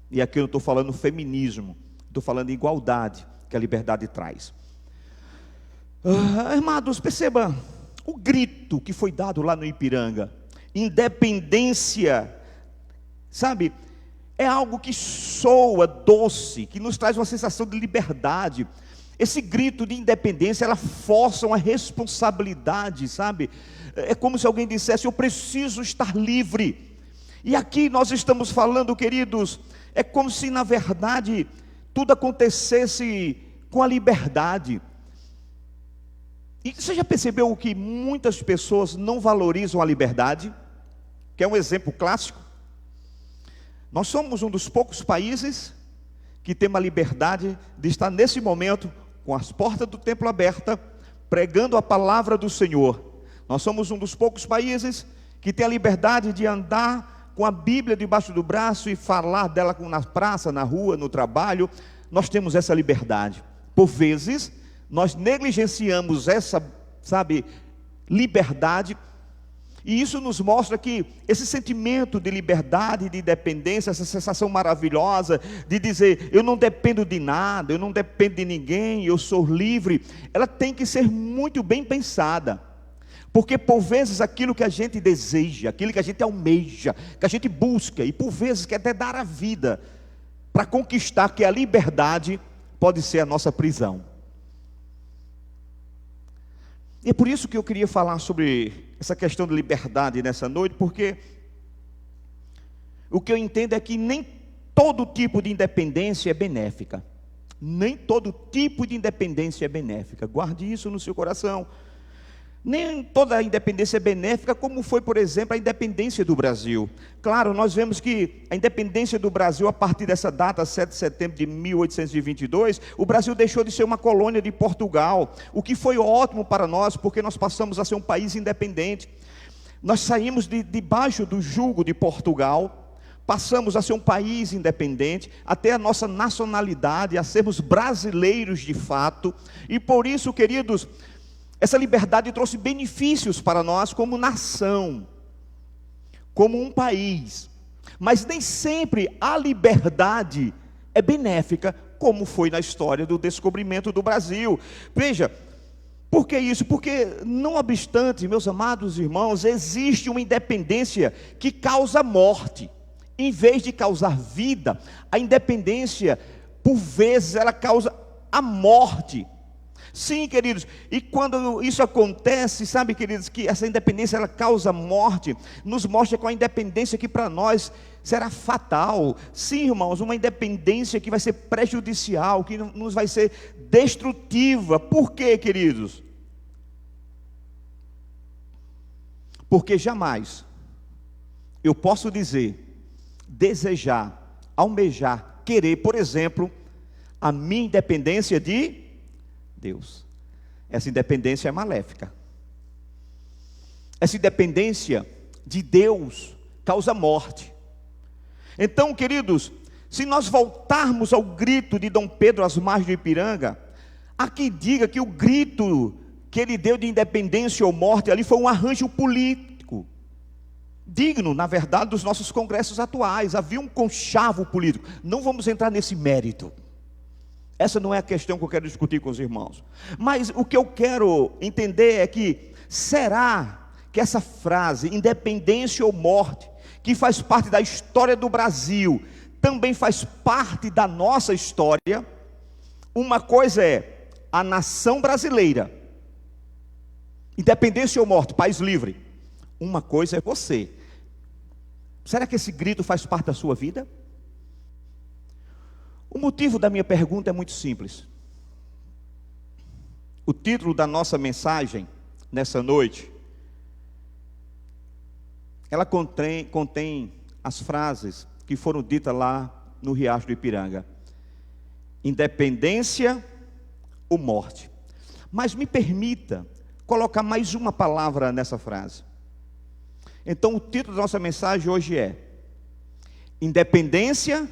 E aqui eu não estou falando feminismo, estou falando em igualdade, que a liberdade traz. Irmãos, perceba o grito que foi dado lá no Ipiranga. Independência, sabe? é algo que soa doce, que nos traz uma sensação de liberdade. Esse grito de independência, ela força uma responsabilidade, sabe? É como se alguém dissesse: eu preciso estar livre. E aqui nós estamos falando, queridos, é como se na verdade tudo acontecesse com a liberdade. E você já percebeu que muitas pessoas não valorizam a liberdade? Que é um exemplo clássico. Nós somos um dos poucos países que tem a liberdade de estar nesse momento com as portas do templo abertas, pregando a palavra do Senhor. Nós somos um dos poucos países que tem a liberdade de andar com a Bíblia debaixo do braço e falar dela na praça, na rua, no trabalho. Nós temos essa liberdade. Por vezes, nós negligenciamos essa, liberdade. E isso nos mostra que esse sentimento de liberdade, de independência, essa sensação maravilhosa de dizer: eu não dependo de nada, eu não dependo de ninguém, eu sou livre, ela tem que ser muito bem pensada. Porque por vezes aquilo que a gente deseja, aquilo que a gente almeja, que a gente busca, e por vezes quer até dar a vida para conquistar, que é a liberdade, pode ser a nossa prisão. E é por isso que eu queria falar sobre essa questão de liberdade nessa noite, porque o que eu entendo é que nem todo tipo de independência é benéfica. Nem todo tipo de independência é benéfica. Guarde isso no seu coração. Nem toda a independência é benéfica, como foi, por exemplo, a independência do Brasil. Claro, nós vemos que a independência do Brasil, a partir dessa data, 7 de setembro de 1822, o Brasil deixou de ser uma colônia de Portugal, o que foi ótimo para nós, porque nós passamos a ser um país independente. Nós saímos debaixo do jugo de Portugal, passamos a ser um país independente, até a nossa nacionalidade, a sermos brasileiros de fato, e por isso, queridos, essa liberdade trouxe benefícios para nós como nação, como um país. Mas nem sempre a liberdade é benéfica, como foi na história do descobrimento do Brasil. Veja, por que isso? Porque, não obstante, meus amados irmãos, existe uma independência que causa morte. Em vez de causar vida, a independência, por vezes, ela causa a morte. Sim, queridos, e quando isso acontece, sabe, queridos, que essa independência ela causa morte, nos mostra com a independência que para nós será fatal. Sim, irmãos, uma independência que vai ser prejudicial, que nos vai ser destrutiva. Por quê, queridos? Porque jamais eu posso dizer, desejar, almejar, querer, por exemplo, a minha independência de Deus. Essa independência é maléfica. Essa independência de Deus causa morte. Então, queridos, se nós voltarmos ao grito de Dom Pedro às margens do Ipiranga, há quem diga que o grito que ele deu de independência ou morte ali foi um arranjo político, digno, na verdade, dos nossos congressos atuais. Havia um conchavo político. Não vamos entrar nesse mérito. Essa não é a questão que eu quero discutir com os irmãos. Mas o que eu quero entender é que, será que essa frase, independência ou morte, que faz parte da história do Brasil, também faz parte da nossa história? Uma coisa é a nação brasileira, independência ou morte, país livre. Uma coisa é você. Será que esse grito faz parte da sua vida? O motivo da minha pergunta é muito simples. O título da nossa mensagem nessa noite, ela contém as frases que foram ditas lá no Riacho do Ipiranga: independência ou morte. Mas me permita colocar mais uma palavra nessa frase. Então o título da nossa mensagem hoje é: independência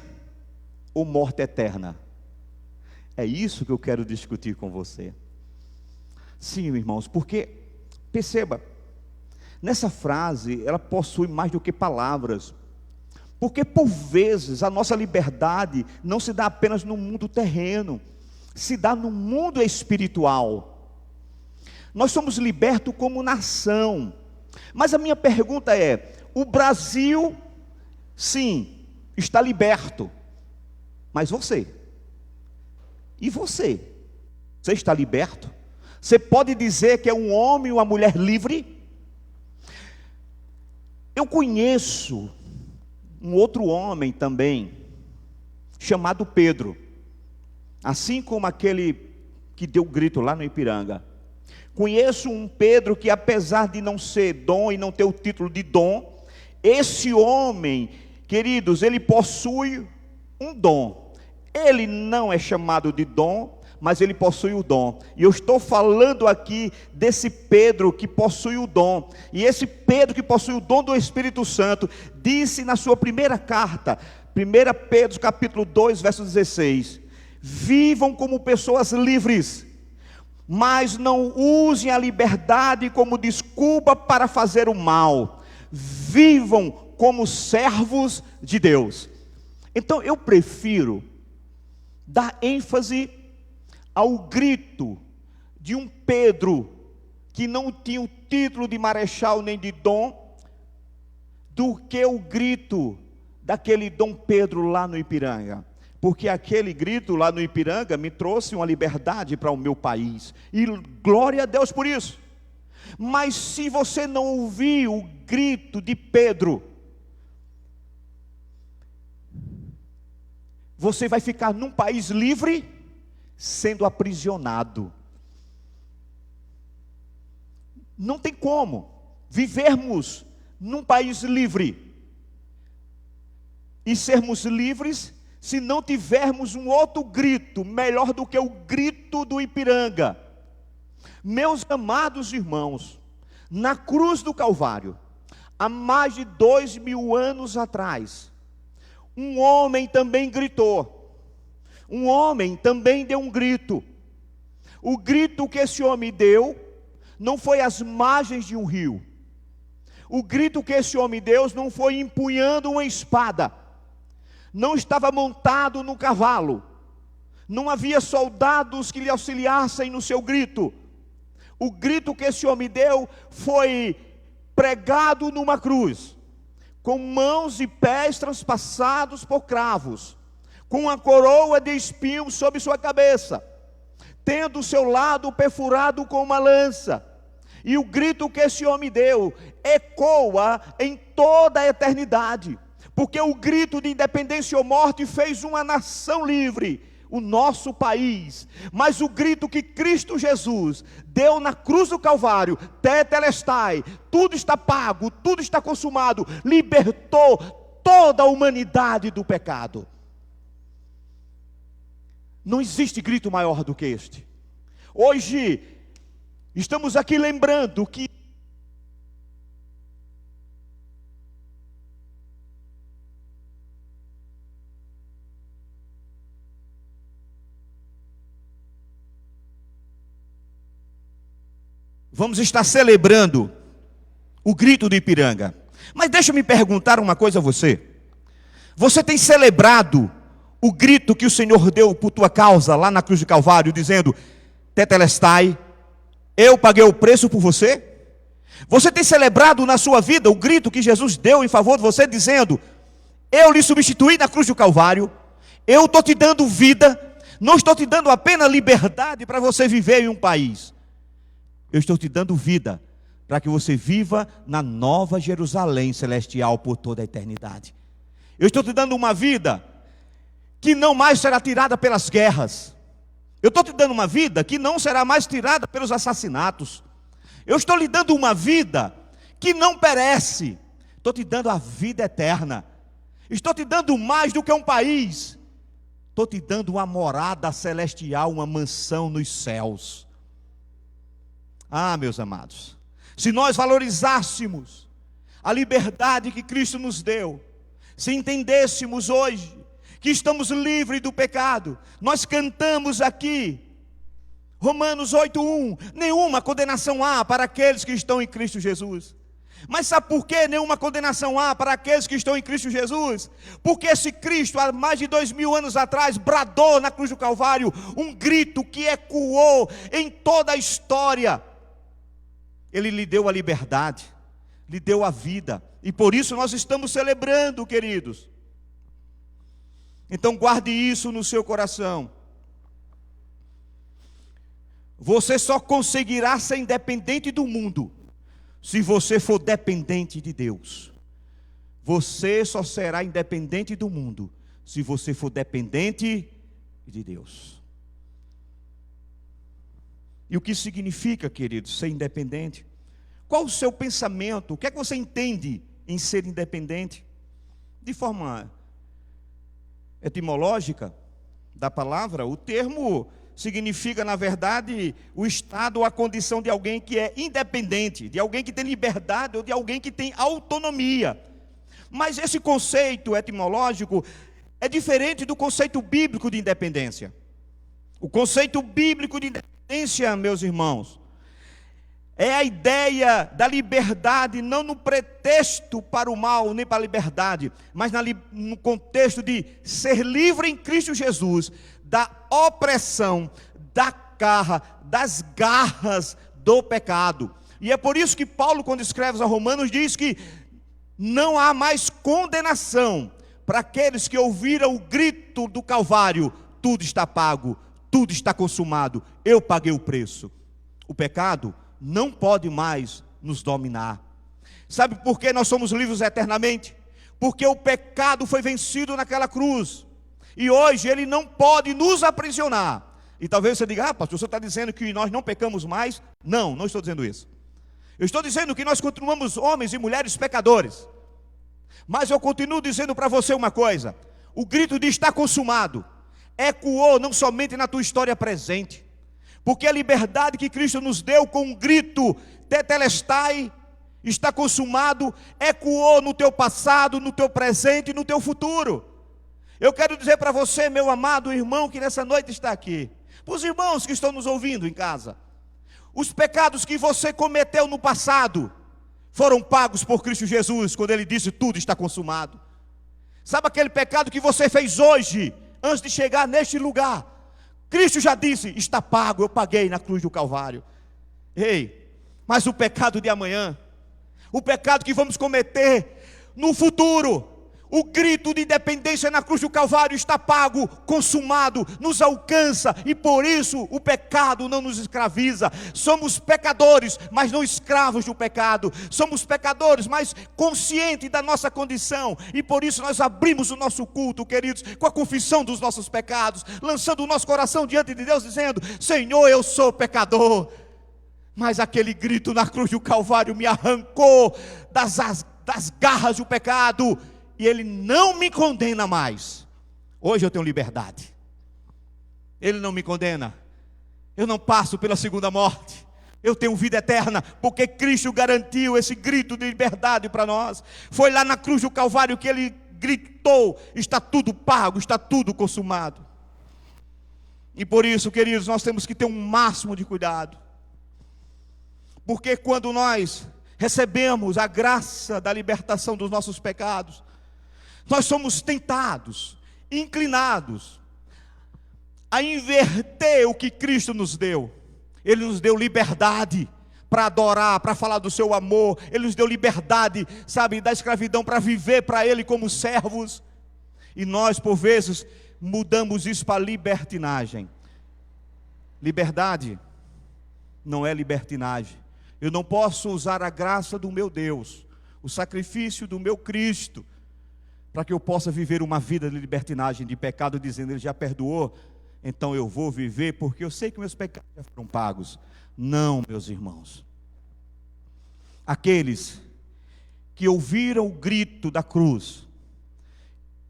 ou morte eterna? É isso que eu quero discutir com você. Sim, irmãos, porque, perceba, nessa frase, ela possui mais do que palavras. Porque por vezes a nossa liberdade não se dá apenas no mundo terreno, se dá no mundo espiritual. Nós somos libertos como nação. Mas a minha pergunta é: o Brasil, sim, está liberto. Mas você, e você? Você está liberto? Você pode dizer que é um homem ou uma mulher livre? Eu conheço um outro homem também, chamado Pedro, assim como aquele que deu grito lá no Ipiranga. Conheço um Pedro que, apesar de não ser dom e não ter o título de dom, esse homem, queridos, ele possui um dom. Ele não é chamado de dom, mas ele possui o dom. E eu estou falando aqui desse Pedro que possui o dom. E esse Pedro que possui o dom do Espírito Santo, disse na sua primeira carta, 1 Pedro capítulo 2, verso 16: vivam como pessoas livres, mas não usem a liberdade como desculpa para fazer o mal. Vivam como servos de Deus. Então eu prefiro dar ênfase ao grito de um Pedro que não tinha o título de marechal nem de dom, do que o grito daquele Dom Pedro lá no Ipiranga. Porque aquele grito lá no Ipiranga me trouxe uma liberdade para o meu país, e glória a Deus por isso. Mas se você não ouvir o grito de Pedro, você vai ficar num país livre, sendo aprisionado. Não tem como vivermos num país livre e sermos livres se não tivermos um outro grito melhor do que o grito do Ipiranga. Meus amados irmãos, na cruz do Calvário, há mais de 2000 anos atrás, um homem também gritou. Um homem também deu um grito. O grito que esse homem deu não foi às margens de um rio. O grito que esse homem deu não foi empunhando uma espada. Não estava montado no cavalo. Não havia soldados que lhe auxiliassem no seu grito. O grito que esse homem deu foi pregado numa cruz, com mãos e pés transpassados por cravos, com uma coroa de espinhos sobre sua cabeça, tendo o seu lado perfurado com uma lança. E o grito que esse homem deu ecoa em toda a eternidade, porque o grito de independência ou morte fez uma nação livre, o nosso país. Mas o grito que Cristo Jesus deu na cruz do Calvário, tetelestai, tudo está pago, tudo está consumado, libertou toda a humanidade do pecado. Não existe grito maior do que este. Hoje estamos aqui lembrando que vamos estar celebrando o grito do Ipiranga. Mas deixa eu me perguntar uma coisa a você. Você tem celebrado o grito que o Senhor deu por tua causa lá na cruz de Calvário, dizendo: tetelestai, eu paguei o preço por você? Você tem celebrado na sua vida o grito que Jesus deu em favor de você, dizendo: eu lhe substituí na cruz do Calvário, eu estou te dando vida, não estou te dando apenas liberdade para você viver em um país, eu estou te dando vida para que você viva na nova Jerusalém celestial por toda a eternidade. Eu estou te dando uma vida que não mais será tirada pelas guerras. Eu estou te dando uma vida que não será mais tirada pelos assassinatos. Eu estou lhe dando uma vida que não perece. Estou te dando a vida eterna. Estou te dando mais do que um país. Estou te dando uma morada celestial, uma mansão nos céus. Ah, meus amados, se nós valorizássemos a liberdade que Cristo nos deu, se entendêssemos hoje que estamos livres do pecado, nós cantamos aqui, Romanos 8:1, nenhuma condenação há para aqueles que estão em Cristo Jesus. Mas sabe por que nenhuma condenação há para aqueles que estão em Cristo Jesus? Porque esse Cristo, há mais de 2000 anos atrás, bradou na cruz do Calvário um grito que ecoou em toda a história. Ele lhe deu a liberdade, lhe deu a vida, e por isso nós estamos celebrando, queridos. Então guarde isso no seu coração. Você só conseguirá ser independente do mundo se você for dependente de Deus. Você só será independente do mundo se você for dependente de Deus. E o que significa, queridos, ser independente? Qual o seu pensamento? O que é que você entende em ser independente? De forma etimológica da palavra, o termo significa, na verdade, o estado ou a condição de alguém que é independente, de alguém que tem liberdade ou de alguém que tem autonomia. Mas esse conceito etimológico é diferente do conceito bíblico de independência. O conceito bíblico de independência, meus irmãos, é a ideia da liberdade, não no pretexto para o mal, nem para a liberdade, mas no contexto de ser livre em Cristo Jesus, da opressão, das garras do pecado. E é por isso que Paulo, quando escreve aos Romanos, diz que não há mais condenação para aqueles que ouviram o grito do Calvário: tudo está pago, tudo está consumado, eu paguei o preço. O pecado não pode mais nos dominar. Sabe por que nós somos livres eternamente? Porque o pecado foi vencido naquela cruz, e hoje ele não pode nos aprisionar. E talvez você diga: pastor, você está dizendo que nós não pecamos mais? Não, não estou dizendo isso. Eu estou dizendo que nós continuamos homens e mulheres pecadores. Mas eu continuo dizendo para você uma coisa: o grito de está consumado ecoou não somente na tua história presente, porque a liberdade que Cristo nos deu com um grito tetelestai, está consumado, ecoou no teu passado, no teu presente e no teu futuro. Eu quero dizer para você, meu amado irmão, que nessa noite está aqui, para os irmãos que estão nos ouvindo em casa, os pecados que você cometeu no passado foram pagos por Cristo Jesus, quando Ele disse: tudo está consumado. Sabe aquele pecado que você fez hoje, antes de chegar neste lugar? Cristo já disse: está pago, eu paguei na cruz do Calvário. Ei, mas o pecado de amanhã, o pecado que vamos cometer no futuro, o grito de independência na cruz do Calvário está pago, consumado, nos alcança, e por isso o pecado não nos escraviza. Somos pecadores, mas não escravos do pecado. Somos pecadores, mas conscientes da nossa condição, e por isso nós abrimos o nosso culto, queridos, com a confissão dos nossos pecados, lançando o nosso coração diante de Deus, dizendo: Senhor, eu sou pecador, mas aquele grito na cruz do Calvário me arrancou das garras do pecado, e Ele não me condena mais. Hoje eu tenho liberdade. Ele não me condena. Eu não passo pela segunda morte. Eu tenho vida eterna, porque Cristo garantiu esse grito de liberdade para nós. Foi lá na cruz do Calvário que Ele gritou: está tudo pago, está tudo consumado. E por isso, queridos, nós temos que ter um máximo de cuidado. Porque quando nós recebemos a graça da libertação dos nossos pecados, nós somos tentados, inclinados a inverter o que Cristo nos deu. Ele nos deu liberdade para adorar, para falar do seu amor. Ele nos deu liberdade, sabe, da escravidão, para viver para Ele como servos. E nós, por vezes, mudamos isso para libertinagem. Liberdade não é libertinagem. Eu não posso usar a graça do meu Deus, o sacrifício do meu Cristo, para que eu possa viver uma vida de libertinagem, de pecado, dizendo: Ele já perdoou, então eu vou viver, porque eu sei que meus pecados já foram pagos. Não, meus irmãos. Aqueles que ouviram o grito da cruz,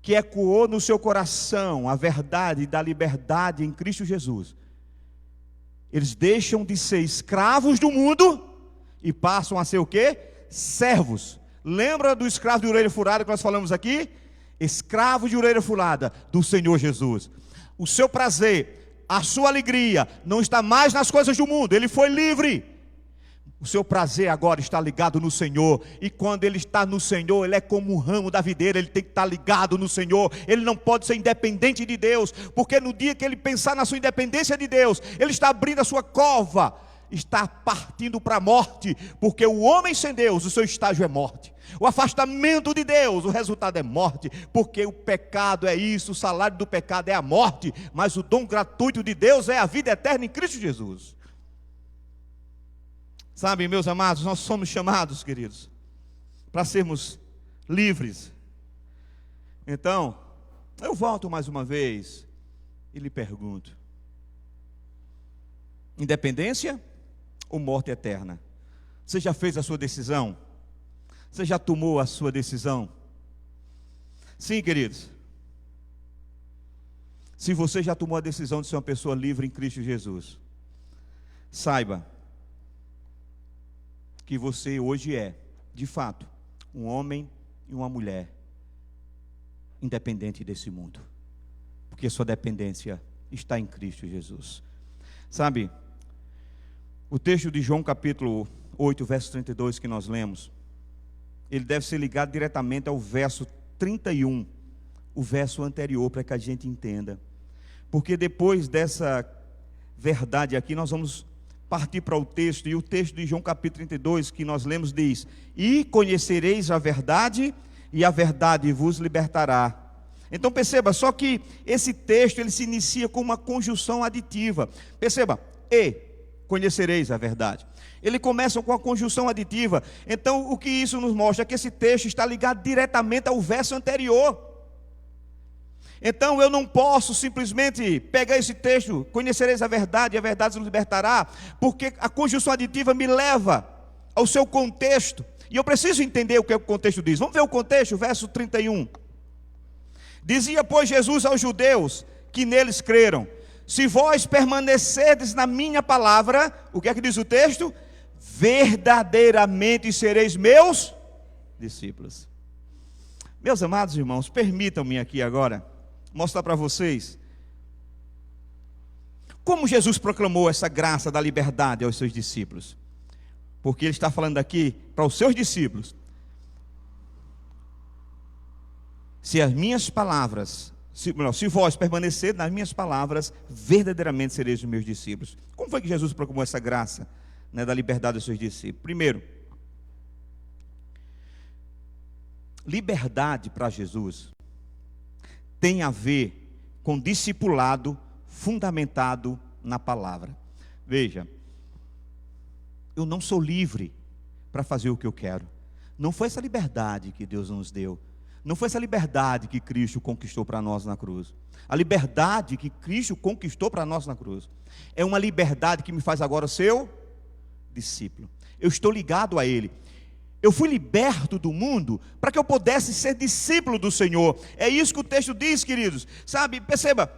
que ecoou no seu coração a verdade da liberdade em Cristo Jesus, eles deixam de ser escravos do mundo e passam a ser o quê? Servos. Lembra do escravo de orelha furada que nós falamos aqui? Escravo de orelha furada do Senhor Jesus. O seu prazer, a sua alegria não está mais nas coisas do mundo. Ele foi livre. O seu prazer agora está ligado no Senhor. E quando ele está no Senhor, ele é como um ramo da videira. Ele tem que estar ligado no Senhor. Ele não pode ser independente de Deus, porque no dia que ele pensar na sua independência de Deus, ele está abrindo a sua cova está partindo para a morte, porque o homem sem Deus, o seu estágio é morte. O afastamento de Deus, o resultado é morte, porque o pecado é isso, o salário do pecado é a morte, mas o dom gratuito de Deus é a vida eterna em Cristo Jesus. Sabe, meus amados, nós somos chamados, queridos, para sermos livres. Então, eu volto mais uma vez e lhe pergunto: independência ou morte eterna? Você já fez a sua decisão? Você já tomou a sua decisão? Sim, queridos. Se você já tomou a decisão de ser uma pessoa livre em Cristo Jesus, saiba que você hoje é, de fato, um homem e uma mulher independente desse mundo, porque sua dependência está em Cristo Jesus. Sabe, o texto de João capítulo 8, verso 32 que nós lemos, ele deve ser ligado diretamente ao verso 31, o verso anterior, para que a gente entenda, porque depois dessa verdade aqui, nós vamos partir para o texto, e o texto de João capítulo 32 que nós lemos diz: e conhecereis a verdade, e a verdade vos libertará. Então perceba, só que esse texto ele se inicia com uma conjunção aditiva. Perceba, e conhecereis a verdade. Ele começa com a conjunção aditiva. Então o que isso nos mostra? É que esse texto está ligado diretamente ao verso anterior. Então eu não posso simplesmente pegar esse texto, conhecereis a verdade e a verdade vos libertará, porque a conjunção aditiva me leva ao seu contexto, e eu preciso entender o que o contexto diz. Vamos ver o contexto, verso 31. Dizia, pois, Jesus aos judeus que neles creram: se vós permanecerdes na minha palavra, o que é que diz o texto? Verdadeiramente sereis meus discípulos. Meus amados irmãos, permitam-me aqui agora mostrar para vocês como Jesus proclamou essa graça da liberdade aos seus discípulos. Porque ele está falando aqui para os seus discípulos: se as minhas palavras, se vós permanecer nas minhas palavras, verdadeiramente sereis os meus discípulos. Como foi que Jesus proclamou essa graça, né, da liberdade aos seus discípulos? Primeiro, liberdade para Jesus tem a ver com discipulado fundamentado na palavra. Veja, eu não sou livre para fazer o que eu quero. Não foi essa liberdade que Deus nos deu. Não foi essa liberdade que Cristo conquistou para nós na cruz. A liberdade que Cristo conquistou para nós na cruz é uma liberdade que me faz agora seu discípulo. Eu estou ligado a Ele. Eu fui liberto do mundo para que eu pudesse ser discípulo do Senhor. É isso que o texto diz, queridos. Sabe, perceba,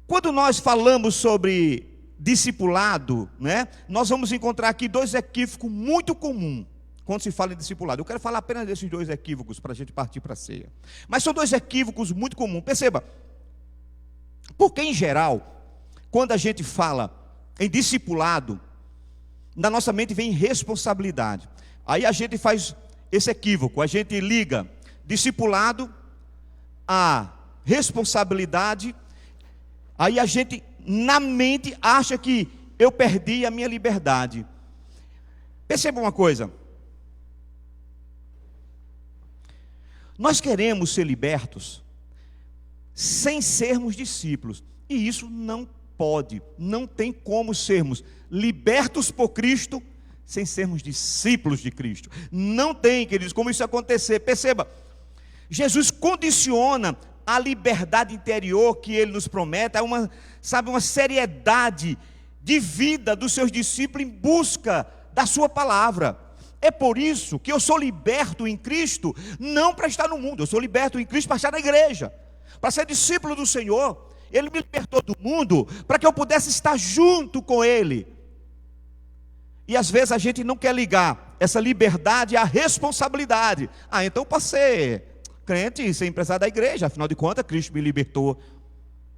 quando nós falamos sobre discipulado, né, nós vamos encontrar aqui dois equívocos muito comuns quando se fala em discipulado. Eu quero falar apenas desses dois equívocos para a gente partir para a ceia. Mas são dois equívocos muito comuns. Perceba, porque em geral, quando a gente fala em discipulado, na nossa mente vem responsabilidade. Aí a gente faz esse equívoco, a gente liga discipulado a responsabilidade, aí a gente na mente acha que eu perdi a minha liberdade. Perceba uma coisa, nós queremos ser libertos sem sermos discípulos, e isso não pode, não tem como sermos libertos por Cristo sem sermos discípulos de Cristo. Não tem, queridos, como isso acontecer. Perceba, Jesus condiciona a liberdade interior que Ele nos promete a uma seriedade de vida dos seus discípulos em busca da sua palavra. É por isso que eu sou liberto em Cristo, não para estar no mundo. Eu sou liberto em Cristo para estar na igreja, para ser discípulo do Senhor. Ele me libertou do mundo para que eu pudesse estar junto com Ele. E às vezes a gente não quer ligar essa liberdade à responsabilidade. Então eu posso ser crente e ser empresário da igreja, afinal de contas Cristo me libertou.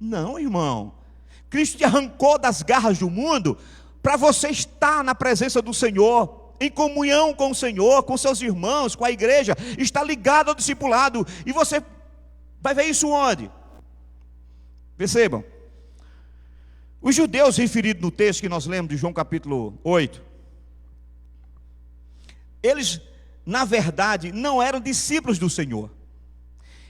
Não, irmão, Cristo te arrancou das garras do mundo para você estar na presença do Senhor, em comunhão com o Senhor, com seus irmãos, com a igreja, está ligado ao discipulado. E você vai ver isso onde? Percebam, Os judeus referidos no texto que nós lemos de João capítulo 8, eles, na verdade, não eram discípulos do Senhor.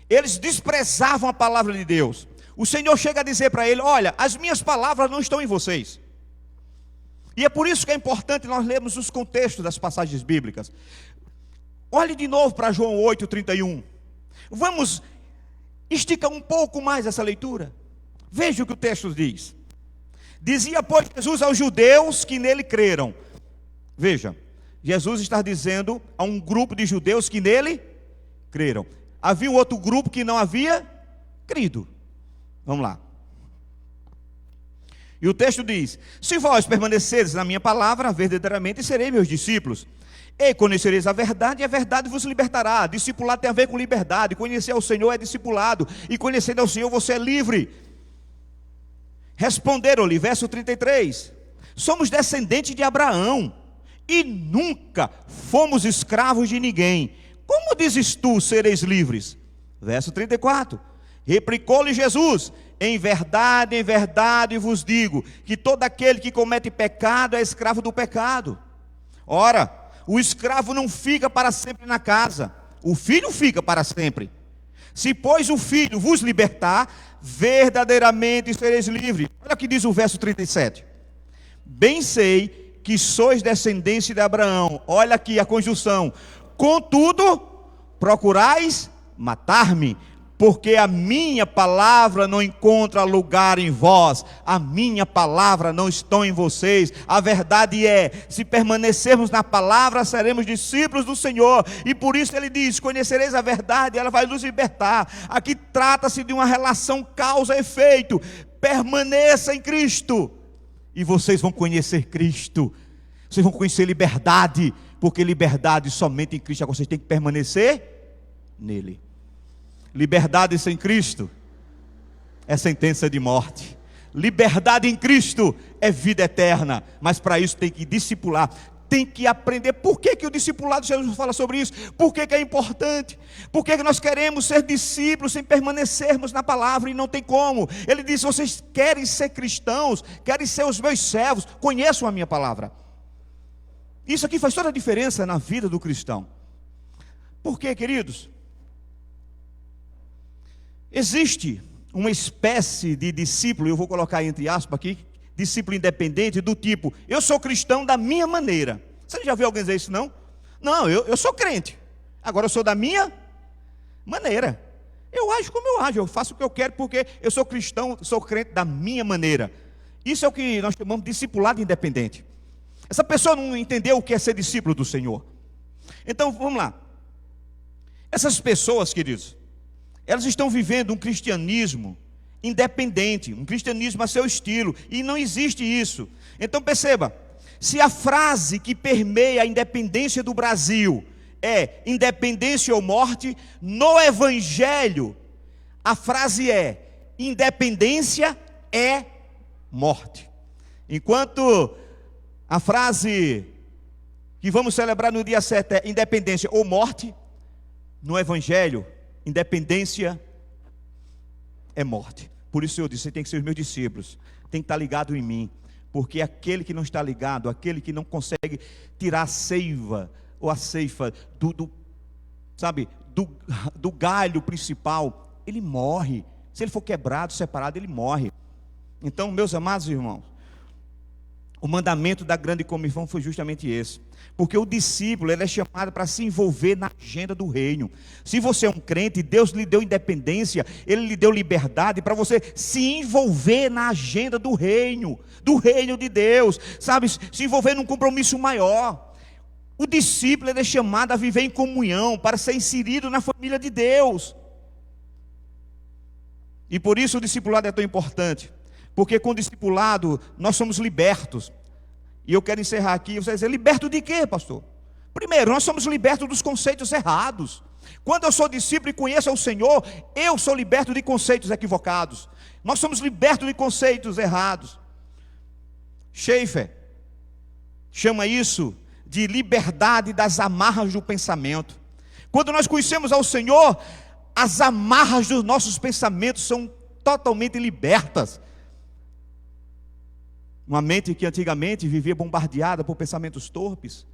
Eles desprezavam a palavra de Deus. O Senhor chega a dizer para ele: olha, as minhas palavras não estão em vocês. E é por isso que é importante nós lermos os contextos das passagens bíblicas. Olhe de novo para João 8:31. Vamos esticar um pouco mais essa leitura. Veja o que o texto diz. Dizia, pois, Jesus aos judeus que nele creram. Veja, Jesus está dizendo a um grupo de judeus que nele creram. Havia um outro grupo que não havia crido. Vamos lá. E o texto diz: se vós permaneceres na minha palavra, verdadeiramente serei meus discípulos. E conhecereis a verdade, e a verdade vos libertará. Discipulado tem a ver com liberdade. Conhecer ao Senhor é discipulado. E conhecendo ao Senhor você é livre. Responderam-lhe, verso 33, somos descendentes de Abraão, e nunca fomos escravos de ninguém. Como dizes tu, sereis livres? Verso 34, replicou-lhe Jesus: em verdade vos digo, que todo aquele que comete pecado é escravo do pecado. Ora, o escravo não fica para sempre na casa, o filho fica para sempre. Se, pois, o filho vos libertar, verdadeiramente sereis livres. Olha o que diz o verso 37. Bem sei que sois descendência de Abraão. Olha aqui a conjunção. Contudo, procurais matar-me, porque a minha palavra não encontra lugar em vós, a minha palavra não está em vocês. A verdade é, se permanecermos na palavra, seremos discípulos do Senhor. E por isso ele diz: conhecereis a verdade, ela vai nos libertar. Aqui trata-se de uma relação causa-efeito. Permaneça em Cristo, e vocês vão conhecer Cristo. Vocês vão conhecer liberdade, porque liberdade somente em Cristo. Agora vocês têm que permanecer nele. Liberdade sem Cristo é sentença de morte. Liberdade em Cristo é vida eterna. Mas para isso tem que discipular, tem que aprender. Por que o discipulado, Jesus fala sobre isso? Por que é importante? Por que nós queremos ser discípulos sem permanecermos na palavra? E não tem como. Ele diz: vocês querem ser cristãos, querem ser os meus servos, conheçam a minha palavra. Isso aqui faz toda a diferença na vida do cristão. Por quê, queridos? Existe uma espécie de discípulo, eu vou colocar entre aspas aqui, discípulo independente, do tipo: eu sou cristão da minha maneira. Você já viu alguém dizer isso, não? Não, eu sou crente, agora eu sou da minha maneira. Eu ajo como eu ajo, eu faço o que eu quero porque eu sou cristão, sou crente da minha maneira. Isso é o que nós chamamos de discipulado independente. Essa pessoa não entendeu o que é ser discípulo do Senhor. Então, vamos lá. Essas pessoas, queridos, elas estão vivendo um cristianismo independente, um cristianismo a seu estilo, e não existe isso. Então perceba, se a frase que permeia a independência do Brasil é independência ou morte, no Evangelho a frase é independência é morte. Enquanto a frase que vamos celebrar no dia 7 é independência ou morte, no Evangelho independência é morte. Por isso eu disse: você tem que ser os meus discípulos, tem que estar ligado em mim, porque aquele que não está ligado, aquele que não consegue tirar a seiva, ou a ceifa do galho principal, ele morre. Se ele for quebrado, separado, ele morre. Então, meus amados irmãos, o mandamento da grande comissão foi justamente esse. Porque o discípulo, ele é chamado para se envolver na agenda do reino. Se você é um crente, Deus lhe deu independência, Ele lhe deu liberdade para você se envolver na agenda do reino de Deus, sabe? Se envolver num compromisso maior. O discípulo, ele é chamado a viver em comunhão, para ser inserido na família de Deus. E por isso o discipulado é tão importante. Porque com o discipulado nós somos libertos. E eu quero encerrar aqui. Você vai dizer: liberto de quê, pastor? Primeiro, nós somos libertos dos conceitos errados. Quando eu sou discípulo e conheço o Senhor, eu sou liberto de conceitos equivocados. Nós somos libertos de conceitos errados. Schaeffer chama isso de liberdade das amarras do pensamento. Quando nós conhecemos ao Senhor, as amarras dos nossos pensamentos são totalmente libertas. Uma mente que antigamente vivia bombardeada por pensamentos torpes,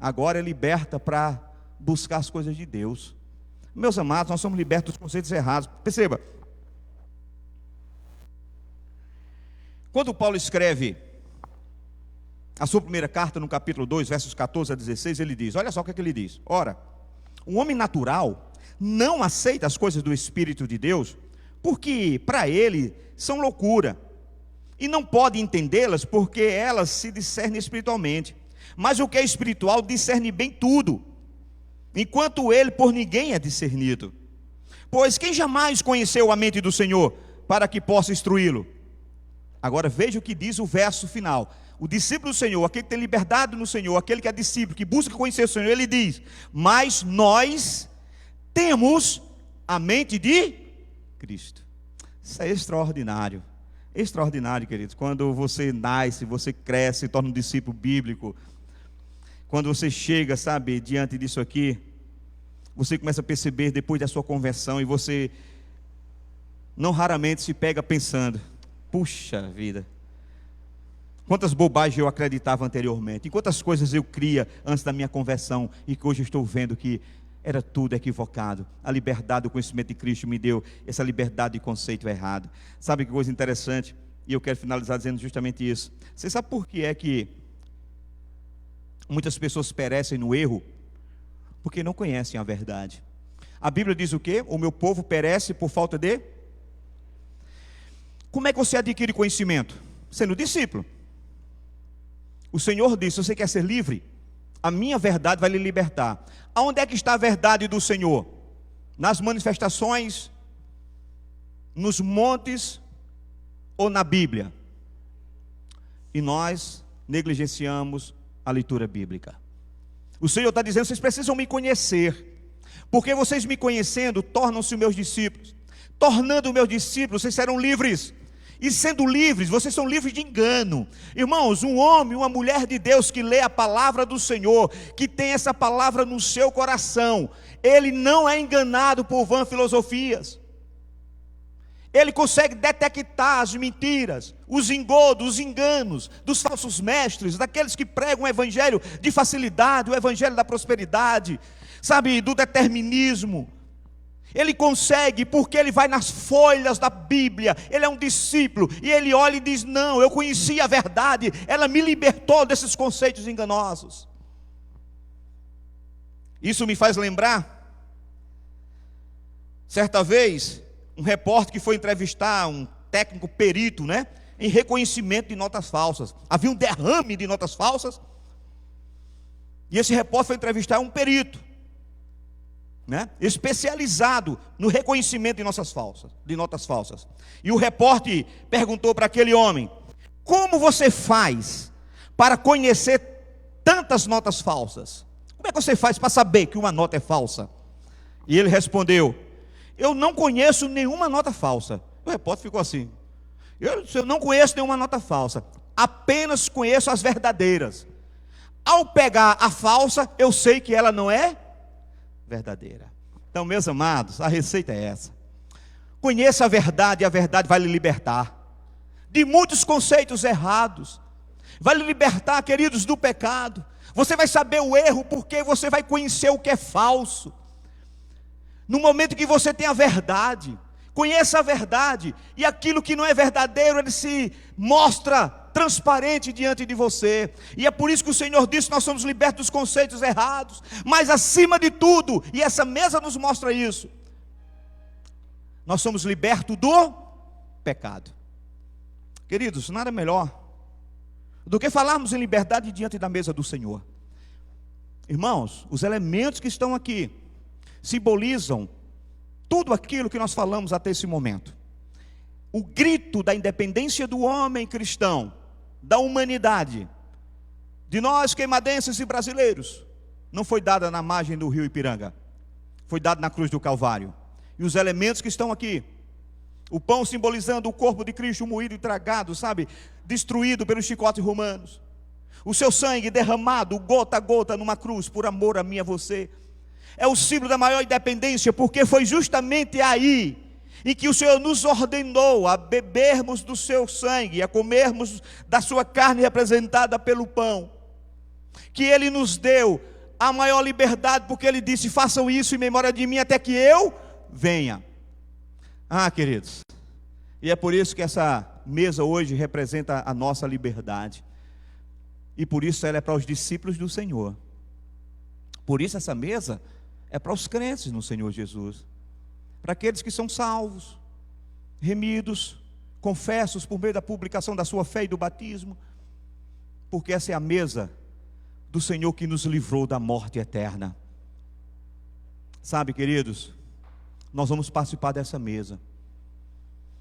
agora é liberta para buscar as coisas de Deus. Meus amados, nós somos libertos dos conceitos errados. Perceba, quando Paulo escreve a sua primeira carta, no capítulo 2, versos 14 a 16, ele diz, olha só o que ele diz: ora, o homem natural não aceita as coisas do Espírito de Deus, porque para ele são loucura, e não pode entendê-las, porque elas se discernem espiritualmente. Mas o que é espiritual discerne bem tudo, enquanto ele por ninguém é discernido. Pois quem jamais conheceu a mente do Senhor, para que possa instruí-lo? Agora veja o que diz o verso final. O discípulo do Senhor, aquele que tem liberdade no Senhor, aquele que é discípulo, que busca conhecer o Senhor, ele diz: mas nós temos a mente de Cristo. Isso é extraordinário. Extraordinário, queridos. Quando você nasce, você cresce, se torna um discípulo bíblico. Quando você chega, sabe, diante disso aqui, você começa a perceber depois da sua conversão, e você não raramente se pega pensando: puxa vida, quantas bobagens eu acreditava anteriormente, e quantas coisas eu cria antes da minha conversão, e que hoje eu estou vendo que era tudo equivocado. A liberdade do conhecimento de Cristo me deu essa liberdade de conceito errado. Sabe que coisa interessante? E eu quero finalizar dizendo justamente isso. Você sabe por que é que muitas pessoas perecem no erro? Porque não conhecem a verdade. A Bíblia diz o quê? O meu povo perece por falta de... Como é que você adquire conhecimento? Sendo discípulo. O Senhor disse: você quer ser livre? A minha verdade vai lhe libertar. Aonde é que está a verdade do Senhor? Nas manifestações, nos montes ou na Bíblia? E nós negligenciamos a leitura bíblica. O Senhor está dizendo: vocês precisam me conhecer, porque vocês me conhecendo tornam-se meus discípulos. Tornando meus discípulos, vocês serão livres. E sendo livres, vocês são livres de engano. Irmãos, um homem, uma mulher de Deus que lê a palavra do Senhor, que tem essa palavra no seu coração, ele não é enganado por vã filosofias. Ele consegue detectar as mentiras, os engodos, os enganos dos falsos mestres, daqueles que pregam o evangelho de facilidade, o evangelho da prosperidade, sabe, do determinismo. Ele consegue, porque ele vai nas folhas da Bíblia, ele é um discípulo, e ele olha e diz: não, eu conheci a verdade, ela me libertou desses conceitos enganosos. Isso me faz lembrar, certa vez, um repórter que foi entrevistar um técnico perito, em reconhecimento de notas falsas. Havia um derrame de notas falsas, e esse repórter foi entrevistar um perito, especializado no reconhecimento de notas falsas. E o repórter perguntou para aquele homem: como você faz para conhecer tantas notas falsas? Como é que você faz para saber que uma nota é falsa? E ele respondeu: eu não conheço nenhuma nota falsa. O repórter ficou assim: eu não conheço nenhuma nota falsa, apenas conheço as verdadeiras. Ao pegar a falsa, eu sei que ela não é verdadeira. Então, meus amados, a receita é essa: conheça a verdade, e a verdade vai lhe libertar de muitos conceitos errados, vai lhe libertar, queridos, do pecado. Você vai saber o erro, porque você vai conhecer o que é falso. No momento que você tem a verdade, conheça a verdade, e aquilo que não é verdadeiro, ele se mostra transparente diante de você. E é por isso que o Senhor disse: nós somos libertos dos conceitos errados. Mas acima de tudo, e essa mesa nos mostra isso, nós somos libertos do pecado. Queridos, nada melhor do que falarmos em liberdade diante da mesa do Senhor. Irmãos, os elementos que estão aqui simbolizam tudo aquilo que nós falamos até esse momento. O grito da independência do homem cristão, da humanidade, de nós queimadenses e brasileiros, não foi dada na margem do rio Ipiranga, foi dado na cruz do Calvário. E os elementos que estão aqui, o pão simbolizando o corpo de Cristo moído e tragado, destruído pelos chicotes romanos, o seu sangue derramado gota a gota numa cruz por amor a mim e a você. É o símbolo da maior independência, porque foi justamente aí em que o Senhor nos ordenou a bebermos do seu sangue, a comermos da sua carne representada pelo pão, que Ele nos deu a maior liberdade, porque Ele disse: façam isso em memória de mim até que eu venha. Queridos, e é por isso que essa mesa hoje representa a nossa liberdade, e por isso ela é para os discípulos do Senhor. Por isso essa mesa é para os crentes no Senhor Jesus, para aqueles que são salvos, remidos, confessos por meio da publicação da sua fé e do batismo, porque essa é a mesa do Senhor que nos livrou da morte eterna. Sabe, queridos, nós vamos participar dessa mesa,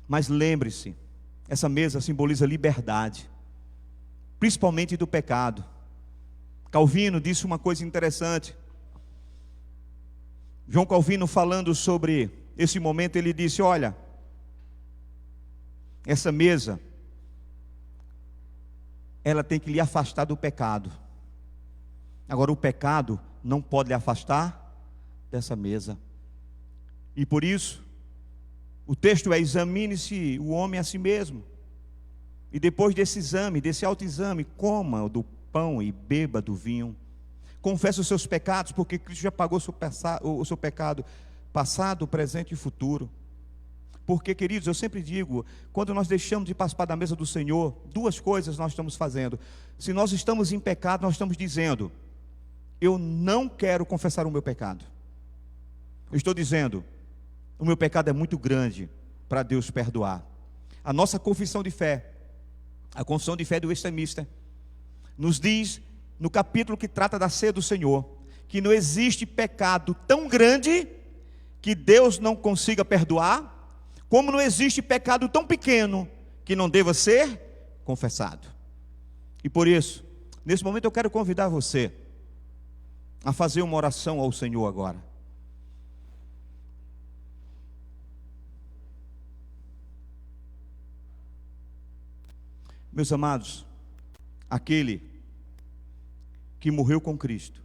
mas lembre-se, essa mesa simboliza liberdade, principalmente do pecado. Calvino disse uma coisa interessante. João Calvino, falando sobre esse momento, ele disse: olha, essa mesa, ela tem que lhe afastar do pecado. Agora, o pecado não pode lhe afastar dessa mesa. E por isso, o texto é: examine-se o homem a si mesmo, e depois desse exame, desse autoexame, coma do pão e beba do vinho. Confesse os seus pecados, porque Cristo já pagou o seu pecado passado, presente e futuro. Porque, queridos, eu sempre digo, quando nós deixamos de participar da mesa do Senhor, duas coisas nós estamos fazendo. Se nós estamos em pecado, nós estamos dizendo: eu não quero confessar o meu pecado. Eu estou dizendo: o meu pecado é muito grande para Deus perdoar. A nossa confissão de fé, a confissão de fé do Westminster, nos diz, no capítulo que trata da ceia do Senhor, que não existe pecado tão grande que Deus não consiga perdoar, como não existe pecado tão pequeno que não deva ser confessado. E por isso, nesse momento eu quero convidar você a fazer uma oração ao Senhor agora. Meus amados, aquele que morreu com Cristo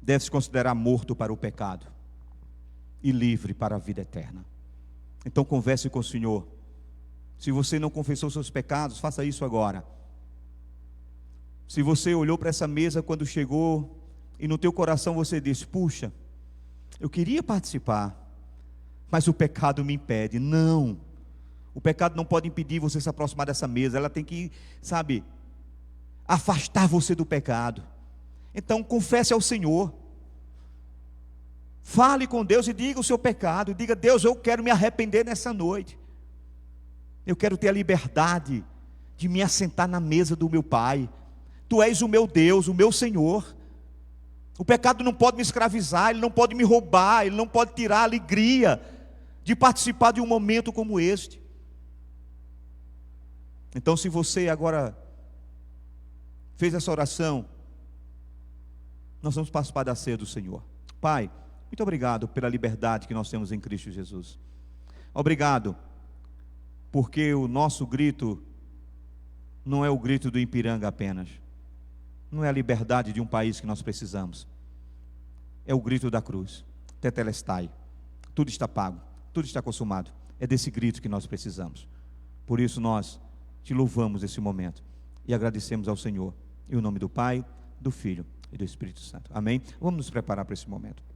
deve se considerar morto para o pecado e livre para a vida eterna. Então converse com o Senhor. Se você não confessou seus pecados, faça isso agora. Se você olhou para essa mesa quando chegou e no teu coração você disse: puxa, eu queria participar, mas o pecado me impede. Não, o pecado não pode impedir você se aproximar dessa mesa. Ela tem que, afastar você do pecado. Então confesse ao Senhor, fale com Deus e diga o seu pecado. Diga: Deus, eu quero me arrepender nessa noite, eu quero ter a liberdade de me assentar na mesa do meu Pai. Tu és o meu Deus, o meu Senhor. O pecado não pode me escravizar, ele não pode me roubar, ele não pode tirar a alegria de participar de um momento como este. Então, se você agora fez essa oração, nós vamos participar da ceia do Senhor. Pai, muito obrigado pela liberdade que nós temos em Cristo Jesus. Obrigado, porque o nosso grito não é o grito do Ipiranga apenas, não é a liberdade de um país que nós precisamos, é o grito da cruz. Tetelestai, tudo está pago, tudo está consumado. É desse grito que nós precisamos. Por isso nós te louvamos nesse momento e agradecemos ao Senhor, em o nome do Pai, do Filho e do Espírito Santo. Amém? Vamos nos preparar para esse momento.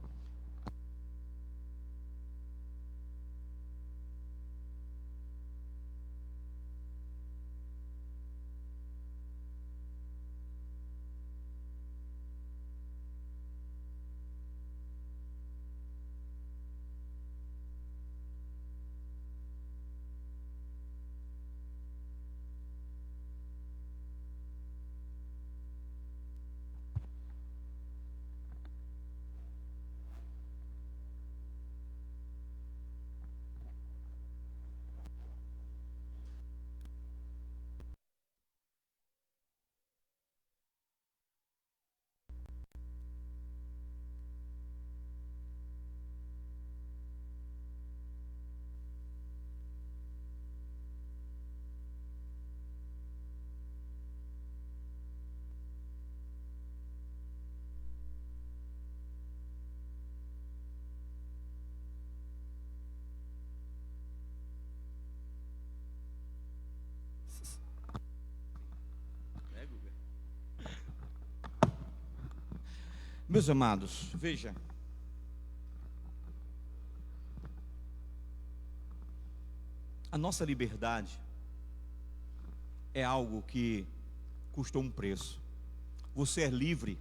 Meus amados, veja, a nossa liberdade é algo que custou um preço. Você é livre,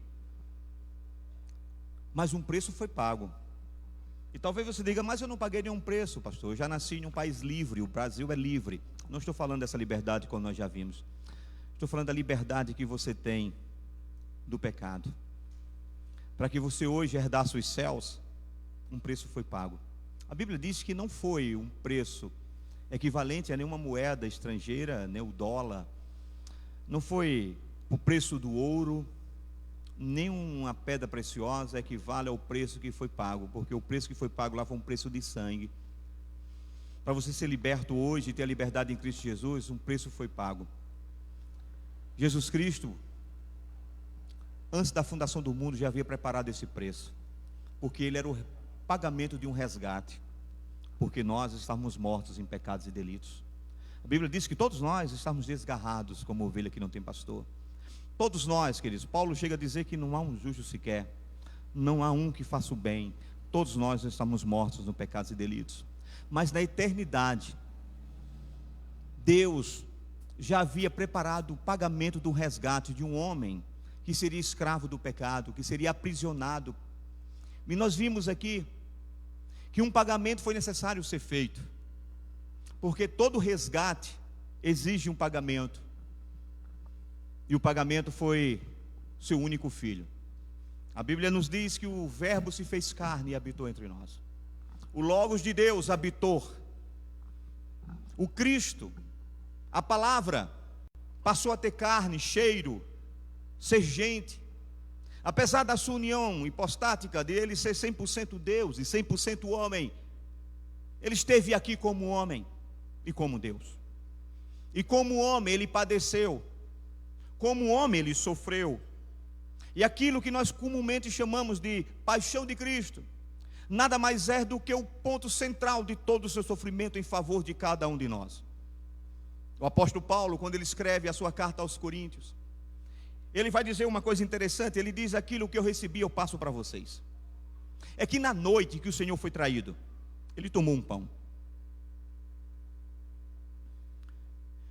mas um preço foi pago. E talvez você diga, mas eu não paguei nenhum preço, pastor. Eu já nasci em um país livre, o Brasil é livre. Não estou falando dessa liberdade como nós já vimos. Estou falando da liberdade que você tem do pecado. Para que você hoje herdasse os céus, um preço foi pago. A Bíblia diz que não foi um preço equivalente a nenhuma moeda estrangeira, nem o dólar. Não foi o preço do ouro, nenhuma pedra preciosa equivale ao preço que foi pago, porque o preço que foi pago lá foi um preço de sangue. Para você ser liberto hoje e ter a liberdade em Cristo Jesus, um preço foi pago. Jesus Cristo, antes da fundação do mundo, já havia preparado esse preço, porque ele era o pagamento de um resgate, porque nós estávamos mortos em pecados e delitos. A Bíblia diz que todos nós estamos desgarrados como ovelha que não tem pastor. Todos nós, queridos, Paulo chega a dizer que não há um justo sequer, não há um que faça o bem. Todos nós estamos mortos no pecados e delitos. Mas na eternidade, Deus já havia preparado o pagamento do resgate de um homem que seria escravo do pecado, que seria aprisionado. E nós vimos aqui que um pagamento foi necessário ser feito, porque todo resgate exige um pagamento, e o pagamento foi seu único filho. A Bíblia nos diz que o Verbo se fez carne e habitou entre nós. O Logos de Deus habitou. O Cristo, a palavra, passou a ter carne, cheiro, ser gente. Apesar da sua união hipostática, de ele ser 100% Deus e 100% homem, ele esteve aqui como homem e como Deus. E como homem ele padeceu, como homem ele sofreu. E aquilo que nós comumente chamamos de paixão de Cristo, nada mais é do que o ponto central de todo o seu sofrimento em favor de cada um de nós. O apóstolo Paulo, quando ele escreve a sua carta aos Coríntios, ele vai dizer uma coisa interessante. Ele diz: aquilo que eu recebi eu passo para vocês. É que na noite que o Senhor foi traído, ele tomou um pão,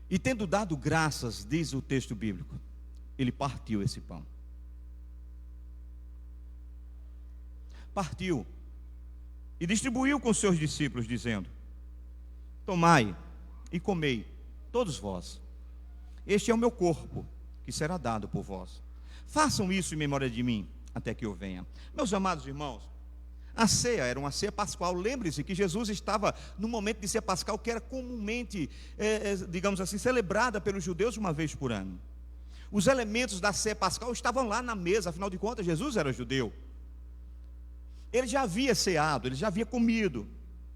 e tendo dado graças, diz o texto bíblico, ele partiu esse pão. Partiu e distribuiu com seus discípulos, dizendo: tomai e comei todos vós, este é o meu corpo, que será dado por vós. Façam isso em memória de mim, até que eu venha. Meus amados irmãos, a ceia era uma ceia pascual. Lembre-se que Jesus estava no momento de ceia pascal, que era comumente, digamos assim, celebrada pelos judeus uma vez por ano. Os elementos da ceia pascal estavam lá na mesa, afinal de contas, Jesus era judeu. Ele já havia ceado, ele já havia comido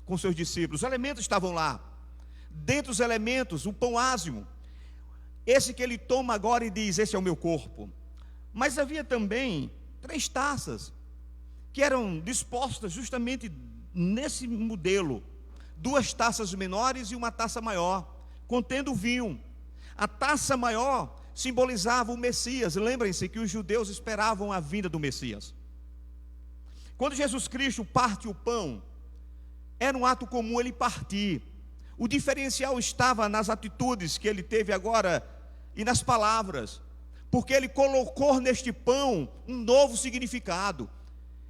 com seus discípulos. Os elementos estavam lá. Dentre os elementos, o pão ázimo, esse que ele toma agora e diz: esse é o meu corpo. Mas havia também 3 taças, que eram dispostas justamente nesse modelo. 2 taças menores e uma taça maior, contendo vinho. A taça maior simbolizava o Messias. Lembrem-se que os judeus esperavam a vinda do Messias. Quando Jesus Cristo parte o pão, era um ato comum ele partir. O diferencial estava nas atitudes que ele teve agora e nas palavras, porque ele colocou neste pão um novo significado.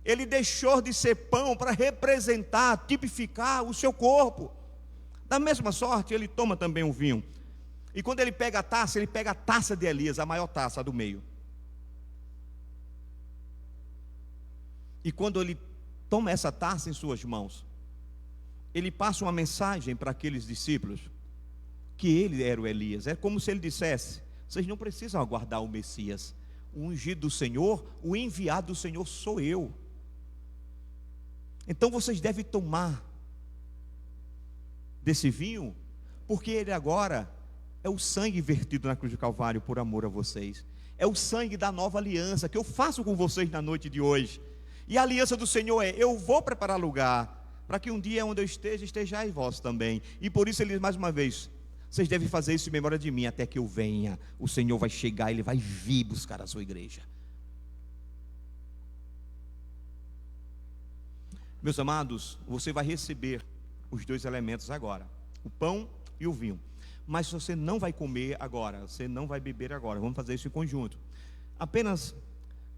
Ele deixou de ser pão para representar, tipificar o seu corpo. Da mesma sorte, ele toma também o vinho. E quando ele pega a taça, ele pega a taça de Elias, a maior taça, a do meio. E quando ele toma essa taça em suas mãos, ele passa uma mensagem para aqueles discípulos, que ele era o Elias. É como se ele dissesse: vocês não precisam aguardar o Messias, o ungido do Senhor, o enviado do Senhor sou eu. Então vocês devem tomar desse vinho, porque ele agora é o sangue vertido na cruz do Calvário por amor a vocês. É o sangue da nova aliança que eu faço com vocês na noite de hoje. E a aliança do Senhor é: eu vou preparar lugar, para que um dia onde eu esteja, estejais vós também. E por isso ele diz mais uma vez: vocês devem fazer isso em memória de mim, até que eu venha. O Senhor vai chegar, ele vai vir buscar a sua igreja. Meus amados, você vai receber os dois elementos agora, o pão e o vinho. Mas você não vai comer agora, você não vai beber agora. Vamos fazer isso em conjunto. Apenas